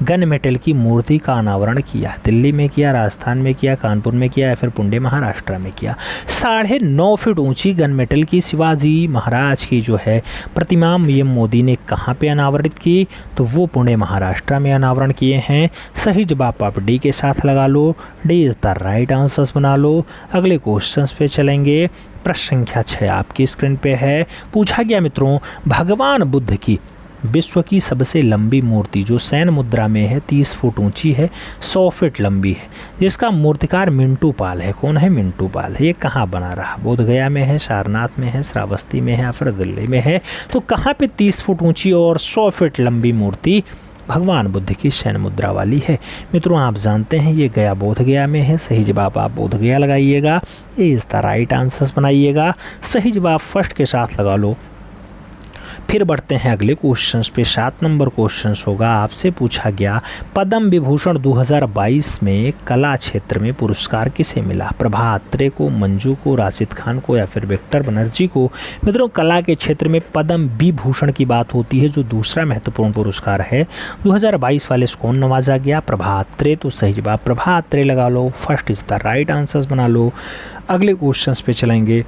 गन मेटल की मूर्ति का अनावरण किया। दिल्ली में किया, राजस्थान में किया, कानपुर में किया या फिर पुणे महाराष्ट्र में किया। 9.5 फीट ऊंची गन मेटल की शिवाजी महाराज की जो है प्रतिमा पीएम मोदी ने कहाँ पे अनावरित की, तो वो पुणे महाराष्ट्र में अनावरण किए हैं। सही जवाब आप डी के साथ लगा लो, D is the right answers बना लो। अगले क्वेश्चन पे चलेंगे। प्रश्न संख्या 6 आपकी स्क्रीन पे है। पूछा गया मित्रों भगवान बुद्ध की विश्व की सबसे लंबी मूर्ति जो सैन मुद्रा में है 30 फुट ऊंची है, 100 फीट लंबी है, जिसका मूर्तिकार मिंटू पाल है। कौन है? मिंटू पाल है। ये कहाँ बना रहा? बोध गया में है, सारनाथ में है, श्रावस्ती में है या फिर दिल्ली में है। तो कहाँ पे 30 फुट ऊंची और 100 फीट लंबी मूर्ति भगवान बुद्ध की सैन मुद्रा वाली है? मित्रों आप जानते हैं ये गया बोध गया में है। सही जवाब आप बोध गया लगाइएगा, ये इज द राइट आंसर्स बनाइएगा। सही जवाब फर्स्ट के साथ लगा लो। फिर बढ़ते हैं अगले क्वेश्चंस पे। 7 नंबर क्वेश्चंस होगा। आपसे पूछा गया पद्म विभूषण 2022 में कला क्षेत्र में पुरस्कार किसे मिला? प्रभा अत्रे को, मंजू को, राशिद खान को या फिर विक्टर बनर्जी को? मित्रों कला के क्षेत्र में पद्म विभूषण की बात होती है जो दूसरा महत्वपूर्ण पुरस्कार है। 2022 वाले से कौन नवाजा गया? प्रभा अत्रे। तो सही जवाब प्रभा अत्रे लगा लो, first is the right answers बना लो। अगले क्वेश्चंस पे चलेंगे।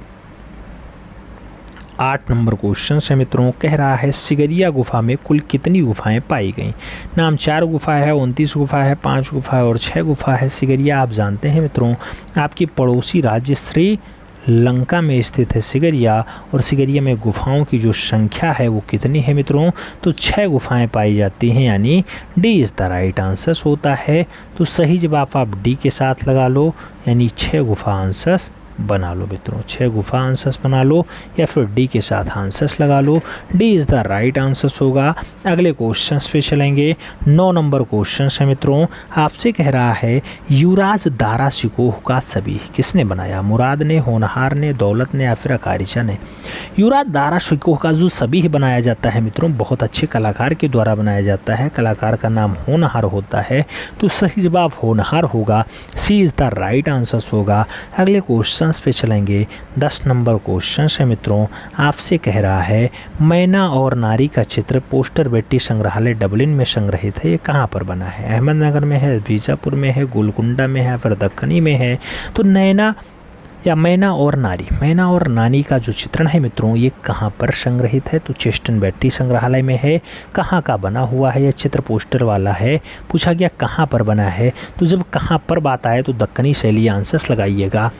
8 नंबर क्वेश्चन है मित्रों। कह रहा है सिगरिया गुफा में कुल कितनी गुफाएं पाई गई? नाम 4 गुफा है, 29 गुफा है, 5 गुफा है और 6 गुफा है। सिगरिया आप जानते हैं मित्रों आपकी पड़ोसी राज्य श्रीलंका में स्थित है सिगरिया, और सिगरिया में गुफाओं की जो संख्या है वो कितनी है मित्रों? तो 6 गुफाएं पाई जाती हैं, यानी D is the right answers होता है। तो सही जवाब आप डी के साथ लगा लो, यानी 6 गुफा आंसर्स बना लो मित्रों। 6 गुफा आंसर्स बना लो या फिर डी के साथ आंसर्स लगा लो, D is the right answers होगा। अगले क्वेश्चंस पे चलेंगे। 9 नंबर क्वेश्चन है मित्रों। आपसे कह रहा है युवराज दारा शिकोह का छवि किसने बनाया? मुराद ने, होनहार ने, दौलत ने या फिर अकारिचा ने? युवराज दारा शिकोह का जो छवि बनाया जाता है मित्रों बहुत अच्छे कलाकार के द्वारा बनाया जाता है। कलाकार का नाम होनहार होता है। तो सही जवाब होनहार होगा, सी इज़ द राइट आंसर्स होगा। अगले क्वेश्चन पे चलेंगे। 10 नंबर क्वेश्चन है मित्रों। आपसे कह रहा है मैना और नारी का चित्र पोस्टर बेटी संग्रहालय डबलिन में संग्रहित है। ये कहाँ पर बना है? अहमदनगर में है, बीजापुर में है, गोलकुंडा में है, फिर दक्कनी में है? तो नैना या मैना और नानी का जो चित्रण है मित्रों ये कहाँ पर संग्रहित है? तो चेस्टन बेट्टी संग्रहालय में है। कहाँ का बना हुआ है? यह चित्र पोस्टर वाला है। पूछा गया कहाँ पर बना है, तो जब कहाँ पर बात आए तो दक्कनी शैली आंसर्स लगाइएगा,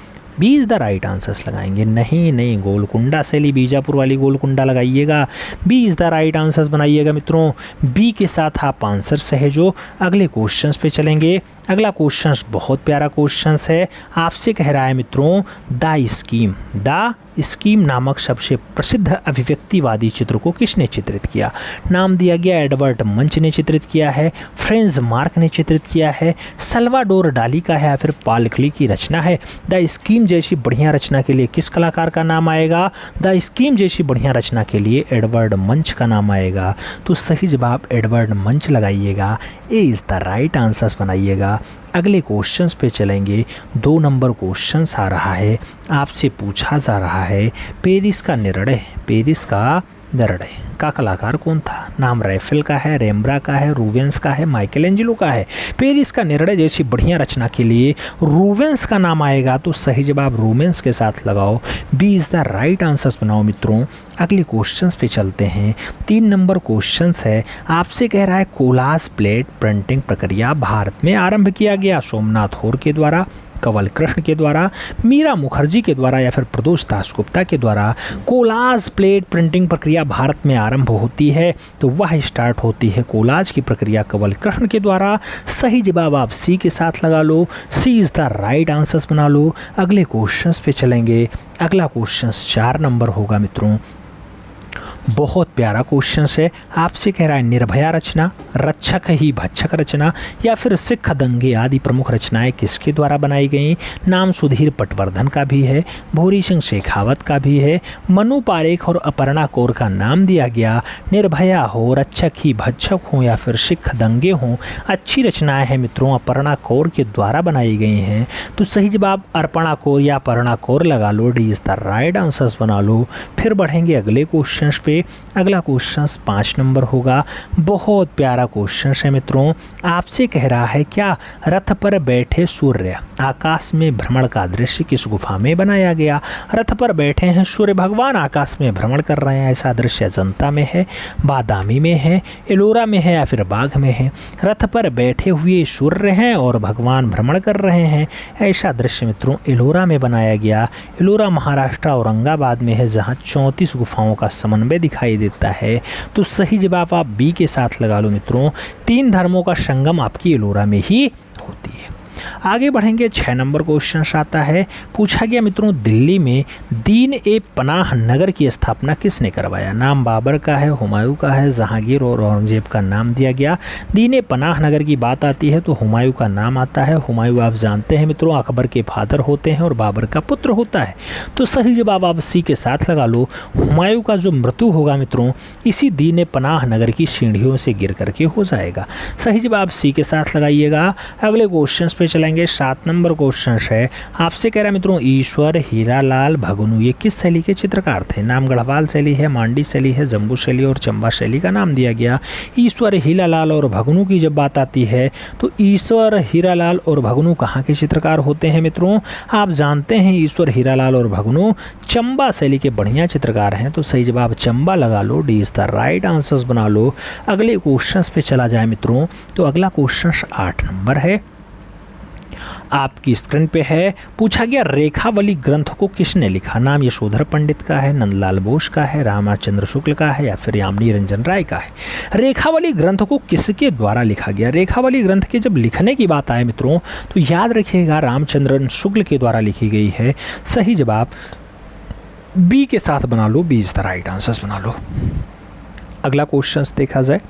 B is the right answers लगाएंगे। नहीं गोलकुंडा शैली बीजापुर वाली गोलकुंडा लगाइएगा, B is the right answers बनाइएगा मित्रों। बी के साथ आप आंसर सहेजो। अगले क्वेश्चंस पे चलेंगे। अगला क्वेश्चंस बहुत प्यारा क्वेश्चंस है। आपसे कह रहा है मित्रों द स्कीम नामक सबसे प्रसिद्ध अभिव्यक्तिवादी चित्र को किसने चित्रित किया? नाम दिया गया एडवर्ड मंच ने चित्रित किया है, फ्रेंज मार्क ने चित्रित किया है, सल्वाडोर डाली का है या फिर पाल क्ली की रचना है? द स्कीम जैसी बढ़िया रचना के लिए किस कलाकार का नाम आएगा? द स्कीम जैसी बढ़िया रचना के लिए एडवर्ड मंच का नाम आएगा। तो सही जवाब एडवर्ड मंच लगाइएगा, ए इज़ द राइट आंसर्स बनाइएगा। अगले क्वेश्चंस पे चलेंगे। 2 नंबर क्वेश्चंस आ रहा है। आपसे पूछा जा रहा है पेरिस का निर्णय का कलाकार कौन था? नाम रैफेल का है, रेम्ब्रा का है, रूबेंस का है, माइकल एंजेलो का है? पेरिस का निर्णय जैसी बढ़िया रचना के लिए रूबेंस का नाम आएगा। तो सही जवाब रूबेंस के साथ लगाओ, B is the right answers बनाओ मित्रों। अगले क्वेश्चंस पे चलते हैं। 3 नंबर क्वेश्चंस है। आपसे कह रहा है कोलाज प्लेट प्रिंटिंग प्रक्रिया भारत में आरंभ किया गया सोमनाथ होर के द्वारा, कंवल कृष्ण के द्वारा, मीरा मुखर्जी के द्वारा या फिर प्रदोष दासगुप्ता के द्वारा? कोलाज प्लेट प्रिंटिंग प्रक्रिया भारत में आरंभ होती है तो वह स्टार्ट होती है कोलाज की प्रक्रिया कंवल कृष्ण के द्वारा। सही जवाब आप सी के साथ लगा लो, सी इज़ द राइट आंसर्स बना लो। अगले क्वेश्चंस पे चलेंगे। अगला क्वेश्चंस 4 नंबर होगा मित्रों। बहुत प्यारा क्वेश्चन है। आपसे कह रहा है निर्भया रचना, रक्षक ही भक्षक रचना या फिर सिख दंगे आदि प्रमुख रचनाएं किसके द्वारा बनाई गई। नाम सुधीर पटवर्धन का भी है, भूरी सिंह शेखावत का भी है, मनु पारेख और अपर्णा कौर का नाम दिया गया। निर्भया हो, रक्षक ही भक्षक हो या फिर सिख दंगे हों, अच्छी रचनाएं हैं मित्रों अपर्णा कौर के द्वारा बनाई गई हैं। तो सही जवाब अपर्णा कौर या अपर्णा कौर लगा लो, D is the right answers बना लो। फिर बढ़ेंगे अगले क्वेश्चन पे। अगला क्वेश्चन 5 नंबर होगा। बहुत प्यारा क्वेश्चन है मित्रों। आपसे कह रहा है क्या रथ पर बैठे सूर्य आकाश में भ्रमण का दृश्य किस गुफा में बनाया गया। रथ पर बैठे हैं सूर्य भगवान, आकाश में भ्रमण कर रहे हैं, ऐसा दृश्य अजंता में है, बादामी में है, एलोरा में है या फिर बाघ में है। रथ पर बैठे हुए सूर्य हैं और भगवान भ्रमण कर रहे हैं, ऐसा दृश्य मित्रों एलोरा में बनाया गया। एलोरा महाराष्ट्र औरंगाबाद में है, जहाँ 34 गुफाओं का समन्वय दिखाई देता है। तो सही जवाब आप बी के साथ लगा लो मित्रों, 3 धर्मों का संगम आपकी एलोरा में ही होती है। आगे बढ़ेंगे 6 नंबर क्वेश्चन आता है। पूछा गया मित्रों दिल्ली में दीन ए पनाह नगर की स्थापना किसने करवाया। नाम बाबर का है, हुमायूं का है, जहांगीर और औरंगजेब का नाम दिया गया। दीन ए पनाह नगर की बात आती है तो हुमायूं का नाम आता है। हुमायूं आप जानते हैं मित्रों अकबर के फादर होते हैं और बाबर का पुत्र होता है। तो सही जवाब आप सी के साथ लगा लो। हुमायूं का जो मृत्यु होगा मित्रों इसी दीन ए पनाह नगर की सीढ़ियों से गिर करके हो जाएगा। सही जवाब सी के साथ लगाइएगा। अगले क्वेश्चन पे चलेंगे। 7 नंबर क्वेश्चन है। आपसे कह रहा है मित्रों ईश्वर हीरालाल भगनू ये किस शैली के चित्रकार थे। नाम गढ़वाल शैली है, मांडी शैली है, जम्बू शैली और चंबा शैली का नाम दिया गया। ईश्वर हीरालाल और भगनू की जब बात आती है तो ईश्वर हीरालाल और भगनू कहाँ के चित्रकार होते हैं मित्रों। आप जानते हैं ईश्वर हीरालाल और भगनू चंबा शैली के बढ़िया चित्रकार हैं। तो सही जवाब चंबा लगा लो, D is the right answers बना लो। अगले क्वेश्चन पे चला जाए मित्रों। तो अगला क्वेश्चन 8 नंबर है, आपकी स्क्रीन पे है। पूछा गया रेखावली ग्रंथ को किसने लिखा। नाम यशोधर पंडित का है, नंदलाल बोस का है, रामाचंद्र शुक्ल का है या फिर यामिनी रंजन राय का है। रेखावली ग्रंथ को किसके द्वारा लिखा गया। रेखावली ग्रंथ के जब लिखने की बात आए मित्रों तो याद रखिएगा रामचंद्र शुक्ल के द्वारा लिखी गई है। सही जवाब बी के साथ बना लो, B is the right answers बना लो। अगला क्वेश्चन देखा जाए।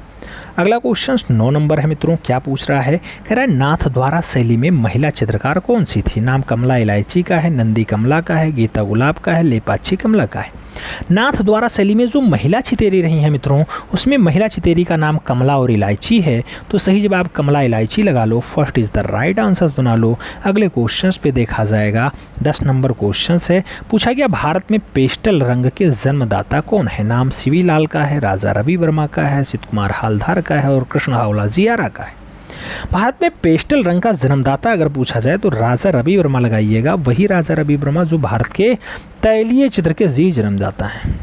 अगला क्वेश्चन 9 नंबर है मित्रों। क्या पूछ रहा है, कह रहा है नाथ द्वारा शैली में महिला चित्रकार कौन सी थी। नाम कमला इलायची का है, नंदी कमला का है, गीता गुलाब का है, लेपाक्षी कमला का है। नाथ द्वारा शैली में जो महिला चितेरी रही हैं मित्रों उसमें महिला चितेरी का नाम कमला और इलायची है। तो सही जवाब कमला इलायची लगा लो, first is the right answers बना लो। अगले क्वेश्चन पे देखा जाएगा। 10 नंबर क्वेश्चन है। पूछा गया भारत में पेस्टल रंग के जन्मदाता कौन है। नाम सीवी लाल का है, राजा रवि वर्मा का है, सिद्ध कुमार हालधार का है और कृष्ण हावला जियारा का है। भारत में पेस्टल रंग का जन्मदाता अगर पूछा जाए तो राजा रवि वर्मा लगाइएगा। वही राजा रवि वर्मा जो भारत के तैलीय चित्र के जी जन्मदाता हैं।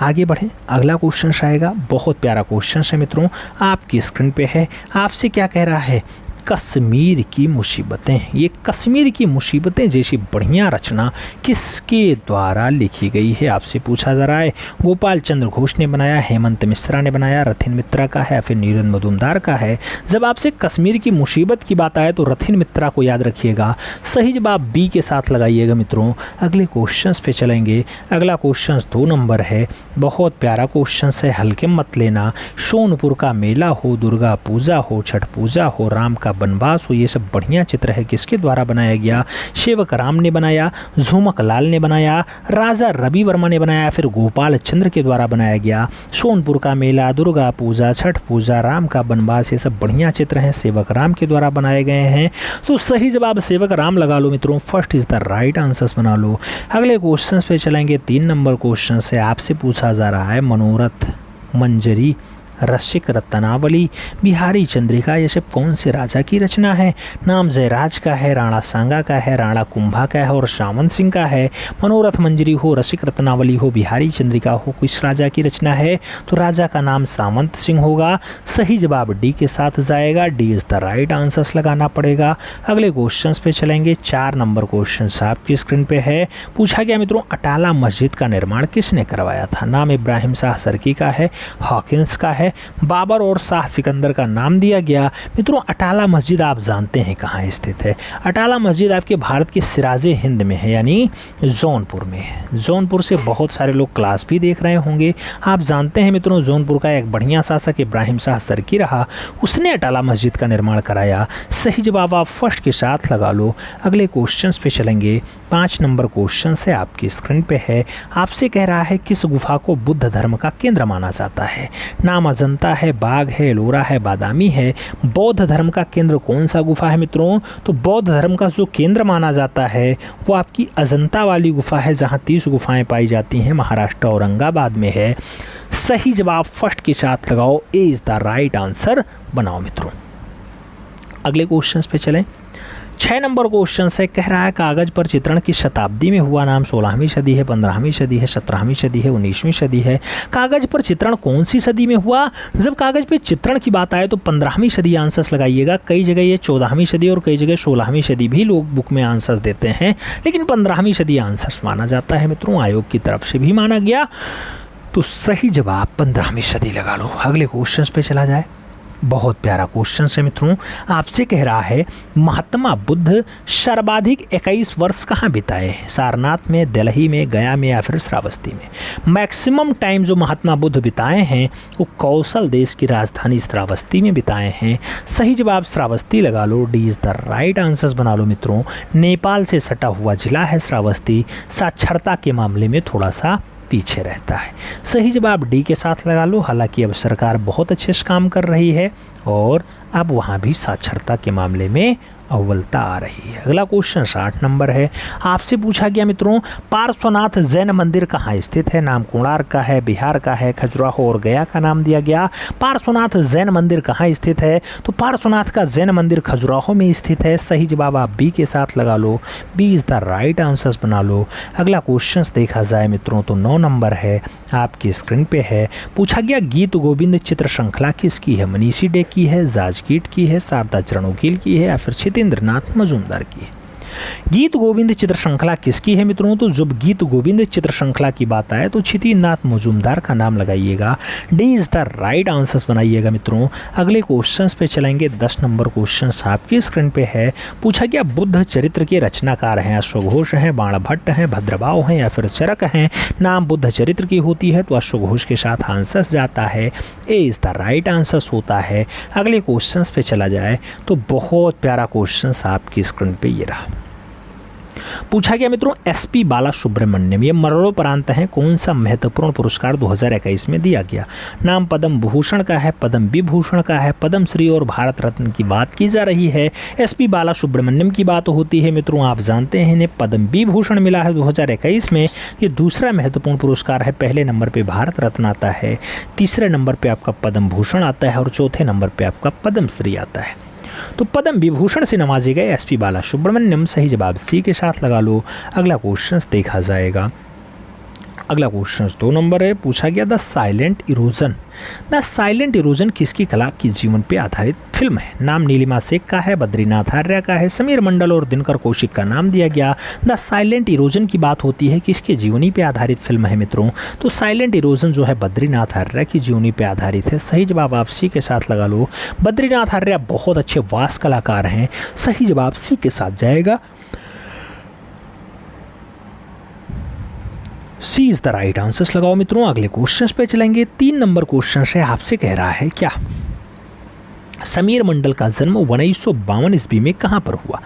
आगे बढ़ें, अगला क्वेश्चन आएगा। बहुत प्यारा क्वेश्चन है मित्रों, आपकी स्क्रीन पे है। आपसे क्या कह रहा है, कश्मीर की मुसीबतें। ये कश्मीर की मुसीबतें जैसी बढ़िया रचना किसके द्वारा लिखी गई है आपसे पूछा जा रहा है। गोपाल चंद्र घोष ने बनाया, हेमंत मिश्रा ने बनाया, रथिन मित्रा का है, फिर नीरज मजुमदार का है। जब आपसे कश्मीर की मुसीबत की बात आए तो रथिन मित्रा को याद रखिएगा। सही जवाब बी के साथ लगाइएगा मित्रों। अगले क्वेश्चन पे चलेंगे। अगला क्वेश्चन 2 नंबर है। बहुत प्यारा क्वेश्चन है, हल्के मत लेना। सोनपुर का मेला हो, दुर्गा पूजा हो, छठ पूजा हो, राम का बनवास हो, ये सब बढ़िया चित्र है। किसके द्वारा बनाया गया। सेवक राम ने बनाया, झुमक लाल ने बनाया, राजा रवि वर्मा ने बनाया, फिर गोपाल चंद्र के द्वारा बनाया गया। सोनपुर का मेला, दुर्गा पूजा, छठ पूजा, राम का बनवास, ये सब बढ़िया चित्र हैं, सेवक राम के द्वारा बनाए गए हैं। तो सही जवाब सेवक राम लगा लो मित्रों, first is the right answers बना लो। अगले क्वेश्चन पे चलेंगे। 3 नंबर क्वेश्चन से आपसे पूछा जा रहा है, मनोरथ मंजरी, रसिक रत्नावली, बिहारी चंद्रिका ये सब कौन से राजा की रचना है। नाम जयराज का है, राणा सांगा का है, राणा कुंभा का है और सामंत सिंह का है। मनोरथ मंजरी हो, रसिक रत्नावली हो, बिहारी चंद्रिका हो, किस राजा की रचना है। तो राजा का नाम सामंत सिंह होगा। सही जवाब डी के साथ जाएगा, D is the right answers लगाना पड़ेगा। अगले क्वेश्चन पे चलेंगे। 4 नंबर क्वेश्चन आपकी स्क्रीन पे है। पूछा गया मित्रों, अटाला मस्जिद का निर्माण किसने करवाया था। नाम इब्राहिम शाह सरकी का है, हॉकिंस का है, है बाबर और शाह सिकंदर का नाम दिया गया। मित्रों अटाला मस्जिद आप जानते हैं कहाँ स्थित है। अटाला मस्जिद आपके भारत के सिराजे हिंद में है, यानी जौनपुर में है। जौनपुर से बहुत सारे लोग क्लास भी देख रहे होंगे। आप जानते हैं मित्रों जौनपुर का एक बढ़िया शासक इब्राहिम शाह सरकी रहा, उसने अटाला मस्जिद का निर्माण कराया। सही जवाब आप फर्स्ट के साथ लगा लो। अगले क्वेश्चन पे चलेंगे। 5 नंबर क्वेश्चन से आपकी स्क्रीन पे है। आपसे कह रहा है किस गुफा को बुद्ध धर्म का केंद्र माना जाता है। नाम अजंता है, बाघ है, एलोरा है, बादामी है। बौद्ध धर्म का केंद्र कौन सा गुफा है मित्रों? तो बौद्ध धर्म का जो केंद्र माना जाता है वो आपकी अजंता वाली गुफा है, जहाँ 30 गुफाएं पाई जाती हैं, महाराष्ट्र औरंगाबाद में है। सही जवाब फर्स्ट के साथ लगाओ। ए इज द राइट आंसर बनाओ मित्रों। अगले क्वेश्चन पे चलें। 6 नंबर क्वेश्चन से कह रहा है कागज पर चित्रण की शताब्दी में हुआ। नाम 16वीं सदी है, 15वीं सदी है, 17वीं सदी है, 19वीं सदी है। कागज पर चित्रण कौन सी सदी में हुआ? जब कागज पे चित्रण की बात आए तो 15वीं सदी आंसर्स लगाइएगा। कई जगह ये 14वीं सदी और कई जगह 16वीं सदी भी लोग बुक में आंसर्स देते हैं, लेकिन 15वीं सदी आंसर्स माना जाता है मित्रों, आयोग की तरफ से भी माना गया। तो सही जवाब 15वीं सदी लगा लो। अगले क्वेश्चन पे चला जाए। बहुत प्यारा क्वेश्चन है मित्रों। आपसे कह रहा है महात्मा बुद्ध सर्वाधिक 21 वर्ष कहाँ बिताए? सारनाथ में, दिल्ली में, गया में या फिर श्रावस्ती में? मैक्सिमम टाइम जो महात्मा बुद्ध बिताए हैं वो कौशल देश की राजधानी श्रावस्ती में बिताए हैं। सही जवाब श्रावस्ती लगा लो। D is the right answers बना लो मित्रों। नेपाल से सटा हुआ जिला है श्रावस्ती। साक्षरता के मामले में थोड़ा सा पीछे रहता है। सही जवाब डी के साथ लगा लो। हालांकि अब सरकार बहुत अच्छे से काम कर रही है और अब वहाँ भी साक्षरता के मामले में अव्वलता आ रही है। अगला क्वेश्चन 60 नंबर है। आपसे पूछा गया मित्रों पार्श्वनाथ जैन मंदिर कहाँ स्थित है? नाम कोणार्क का है, बिहार का है, खजुराहो और गया का नाम दिया गया। पार्श्वनाथ जैन मंदिर कहाँ स्थित है? तो पार्श्वनाथ का जैन मंदिर खजुराहो में स्थित है। सही जवाब आप बी के साथ लगा लो। B is the right answers बना लो। अगला क्वेश्चन देखा जाए मित्रों तो 9 नंबर है, आपकी स्क्रीन पे है। पूछा गया गीत गोविंद चित्र श्रृंखला किसकी है? मनीषी डे की है, जाजकीट की है, शारदा चरणोकील की है या फिर छितेंद्रनाथ मजूमदार की है? गीत गोविंद चित्र श्रृंखला किसकी है मित्रों? तो जब गीत गोविंद चित्र श्रृंखला की बात आए तो छितेंद्रनाथ मजूमदार का नाम लगाइएगा। D is the right answers बनाइएगा मित्रों। अगले क्वेश्चंस पे चलेंगे। 10 नंबर क्वेश्चन आपकी स्क्रीन पे है। पूछा गया बुद्ध चरित्र के रचनाकार हैं? अश्वघोष हैं, बाणभट्ट हैं, भद्रभाव हैं या फिर चरक हैं? नाम बुद्ध चरित्र की होती है तो अश्वघोष के साथ आंसर्स जाता है। ए इज द राइट आंसर्स होता है। अगले क्वेश्चंस पे चला जाए तो बहुत प्यारा क्वेश्चन आपकी स्क्रीन पे ये रहा। पूछा गया मित्रों एसपी बाला सुब्रमण्यम ये मरणोपरांत हैं, कौन सा महत्वपूर्ण पुरस्कार 2021 में दिया गया? नाम पद्म भूषण का है, पद्म विभूषण का है, पद्म श्री और भारत रत्न की बात की जा रही है। एसपी बाला सुब्रमण्यम की बात होती है मित्रों। आप जानते हैं इन्हें पद्म विभूषण मिला है 2021 में। ये दूसरा महत्वपूर्ण पुरस्कार है। पहले नंबर पर भारत रत्न आता है, तीसरे नंबर पर आपका पद्म भूषण आता है और चौथे नंबर पर आपका पद्म श्री आता है। तो पद्म विभूषण से नवाजे गए एसपी बाला सुब्रमण्यम। सही जवाब सी के साथ लगा लो। अगला क्वेश्चन देखा जाएगा। अगला क्वेश्चन 2 नंबर है। पूछा गया the silent erosion. The silent erosion किसकी कला की जीवन पे आधारित फिल्म है? नाम नीलिमा शेख का है, बद्रीनाथ आर्या का है, समीर मंडल और दिनकर कौशिक का नाम दिया गया। द साइलेंट इरोजन की बात होती है किसके जीवनी पे आधारित फिल्म है मित्रों? तो साइलेंट इरोजन जो है बद्रीनाथ आर्या की जीवनी पे आधारित है। सही जवाब आप सी के साथ लगा लो। बद्रीनाथ आर्या बहुत अच्छे वास कलाकार हैं। सही जवाब सी के साथ जाएगा। सी इज द राइट आंसर्स लगाओ मित्रों। अगले क्वेश्चन पे चलेंगे। 3 नंबर क्वेश्चन है। आपसे कह रहा है क्या समीर मंडल का जन्म 1952 ईस्वी में कहाँ पर हुआ?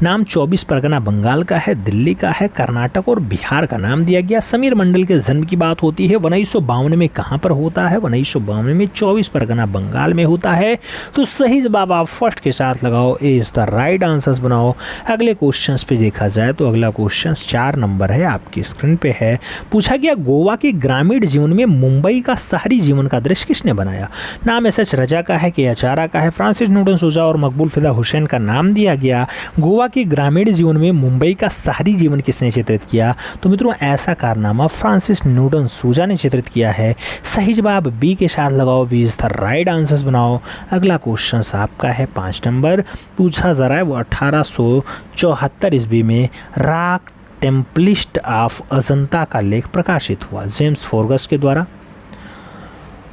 नाम 24 परगना बंगाल का है, दिल्ली का है, कर्नाटक और बिहार का नाम दिया गया। समीर मंडल के जन्म की बात होती है 1952 में कहाँ पर होता है? 1952 में 24 परगना बंगाल में होता है। तो सही जवाब आप फर्स्ट के साथ लगाओ। ए इज द राइट आंसर्स बनाओ। अगले क्वेश्चन पे देखा जाए तो अगला क्वेश्चन 4 नंबर है, आपकी स्क्रीन पे है। पूछा गया गोवा के ग्रामीण जीवन में मुंबई का शहरी जीवन का दृश्य किसने बनाया? नाम एस.एच. रजा का है, के आचारा का है, फ्रांसिस न्यूटन सूजा और मकबूल फिदा हुसैन का नाम दिया गया। गोवा के ग्रामीण जीवन में मुंबई का शहरी जीवन किसने चित्रित किया? तो मित्रों ऐसा कारनामा फ्रांसिस न्यूटन सूजा ने चित्रित किया है। सही जवाब बी के साथ लगाओ। B is the right answers बनाओ। अगला क्वेश्चन आपका है 5 नंबर। पूछा जा रहा है वो 1874 ईस्वी में रॉक टेम्पलिस्ट ऑफ अजंता का लेख प्रकाशित हुआ। जेम्स फॉर्गस के द्वारा,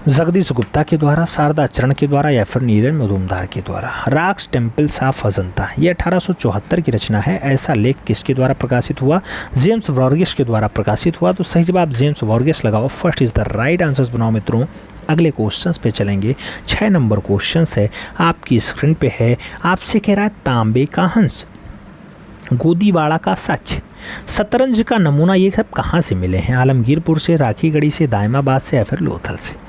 जगदीश गुप्ता के द्वारा, शारदा चरण के द्वारा या फिर नीरज मजूमदार के द्वारा। रॉक्स टेम्पल्स ऑफ अजंता ये 1874 की रचना है। ऐसा लेख किसके द्वारा प्रकाशित हुआ? जेम्स वॉर्गेस के द्वारा प्रकाशित हुआ। तो सही जवाब जेम्स वॉर्गेस लगाओ, first is the right answers बनाओ मित्रों। अगले क्वेश्चंस पे चलेंगे। 6 नंबर क्वेश्चन है, आपकी स्क्रीन पे है। आपसे कह रहा है तांबे का हंस, गोदीवाड़ा का सच, शतरंज का नमूना, ये सब कहाँ से मिले हैं? आलमगीरपुर से, राखीगढ़ी से, दायमाबाद से या फिर लोथल से।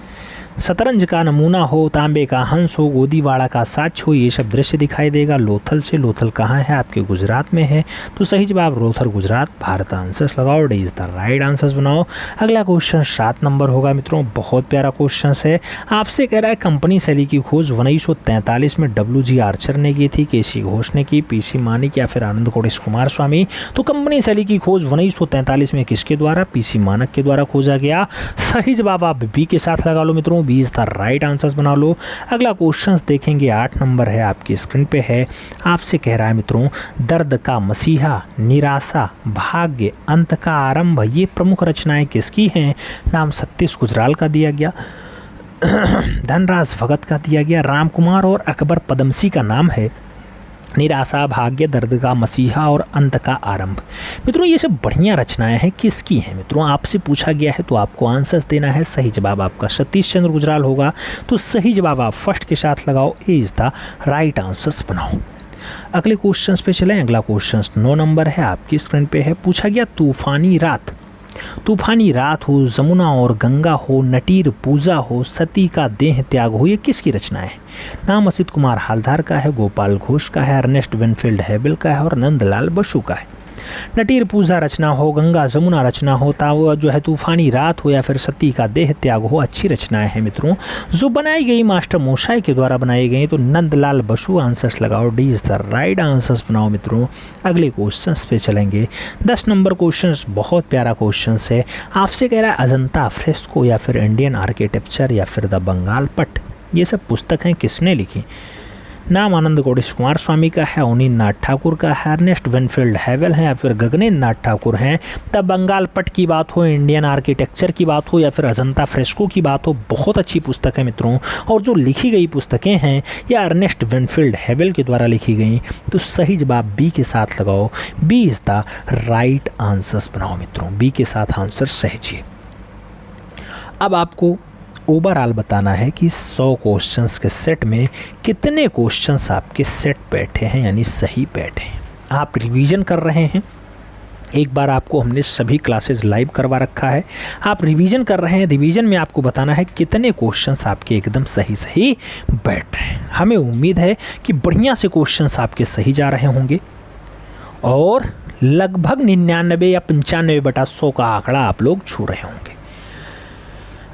शतरंज का नमूना हो, तांबे का हंस हो, गोदीवाड़ा का साच हो, ये सब दृश्य दिखाई देगा लोथल से। लोथल कहाँ है? आपके गुजरात में है। तो सही जवाब लोथल गुजरात, भारत। आंसर्स लगाओ, D is the right answers बनाओ। अगला क्वेश्चन 7 नंबर होगा मित्रों, बहुत प्यारा क्वेश्चन है। आपसे कह रहा है कंपनी शैली की खोज 1943 में WG आर्चर ने की थी, केसी घोष ने की, PC मानिक या फिर आनंद कोटेश कुमार स्वामी। तो कंपनी शैली की खोज 1943 में किसके द्वारा? PC मानक के द्वारा खोजा गया। सही जवाब आप बी के साथ लगा लो मित्रों, B is the right answers बना लो। अगला क्वेश्चन देखेंगे, 8 नंबर है, आपकी स्क्रीन पे है। आपसे कह रहा है मित्रों, दर्द का मसीहा, निराशा, भाग्य, अंत का आरंभ, ये प्रमुख रचनाएं किसकी हैं? नाम सतीश गुजराल का दिया गया, धनराज भगत का दिया गया, राम कुमार और अकबर पदमसी का नाम है। निराशा, भाग्य, दर्द का मसीहा और अंत का आरंभ। मित्रों ये सब बढ़िया रचनाएं हैं, किसकी हैं? मित्रों आपसे पूछा गया है तो आपको आंसर्स देना है। सही जवाब आपका सतीश चंद्र गुजराल होगा। तो सही जवाब आप फर्स्ट के साथ लगाओ, ए इज द राइट आंसर्स बनाओ। अगले क्वेश्चंस पे चलें। अगला क्वेश्चन 9 नंबर है, आपकी स्क्रीन पे है। पूछा गया तूफानी रात, तूफानी रात हो, जमुना और गंगा हो, नटीर पूजा हो, सती का देह त्याग हो, ये किसकी रचना है? नाम असित कुमार हालदार का है, गोपाल घोष का है, अर्नेस्ट विनफील्ड हेबल का है और नंदलाल बसु का है। नटीर पूजा रचना हो, गंगा जमुना रचना हो, वो जो है तूफानी रात हो या फिर सती का देह त्याग हो, अच्छी रचनाएं हैं मित्रों, जो बनाई गई मास्टर मोशाई के द्वारा बनाई गई। तो नंदलाल बसु आंसर्स लगाओ, D is the right answers बनाओ मित्रों। अगले क्वेश्चन पे चलेंगे। 10 नंबर क्वेश्चन बहुत प्यारा क्वेश्चन है। आपसे कह रहा है अजंता फ्रेस्को या फिर इंडियन आर्किटेक्चर या फिर द बंगाल पट, ये सब पुस्तक हैं, किसने लिखी? नाम आनंद कोटेश कुमार स्वामी का है, अवनींद्र नाथ ठाकुर का है, अर्नेस्ट विनफील्ड हेवल है या फिर गगनेंद्र नाथ ठाकुर हैं। तब बंगाल पट की बात हो, इंडियन आर्किटेक्चर की बात हो या फिर अजंता फ्रेस्को की बात हो, बहुत अच्छी पुस्तक है मित्रों। और जो लिखी गई पुस्तकें हैं या अर्नेस्ट विनफील्ड हेवल के द्वारा लिखी गई। तो सही जवाब बी के साथ लगाओ, B is the right answers बनाओ मित्रों, बी के साथ आंसर सहजिए। अब आपको ओवरऑल बताना है कि 100 क्वेश्चंस के सेट में कितने क्वेश्चंस आपके सेट बैठे हैं, यानी सही बैठे हैं। आप रिवीजन कर रहे हैं, एक बार आपको हमने सभी क्लासेस लाइव करवा रखा है, आप रिवीजन कर रहे हैं। रिवीजन में आपको बताना है कितने क्वेश्चंस आपके एकदम सही सही बैठ रहे हैं। हमें उम्मीद है कि बढ़िया से क्वेश्चंस आपके सही जा रहे होंगे और लगभग 99 या 95/100 का आंकड़ा आप लोग छू रहे होंगे।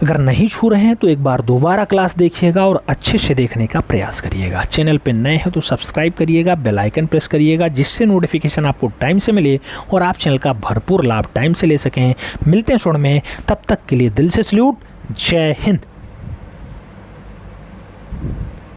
अगर नहीं छू रहे हैं तो एक बार दोबारा क्लास देखिएगा और अच्छे से देखने का प्रयास करिएगा। चैनल पे नए हैं तो सब्सक्राइब करिएगा, बेल आइकन प्रेस करिएगा, जिससे नोटिफिकेशन आपको टाइम से मिले और आप चैनल का भरपूर लाभ टाइम से ले सकें। मिलते हैं शो में, तब तक के लिए दिल से सल्यूट, जय हिंद।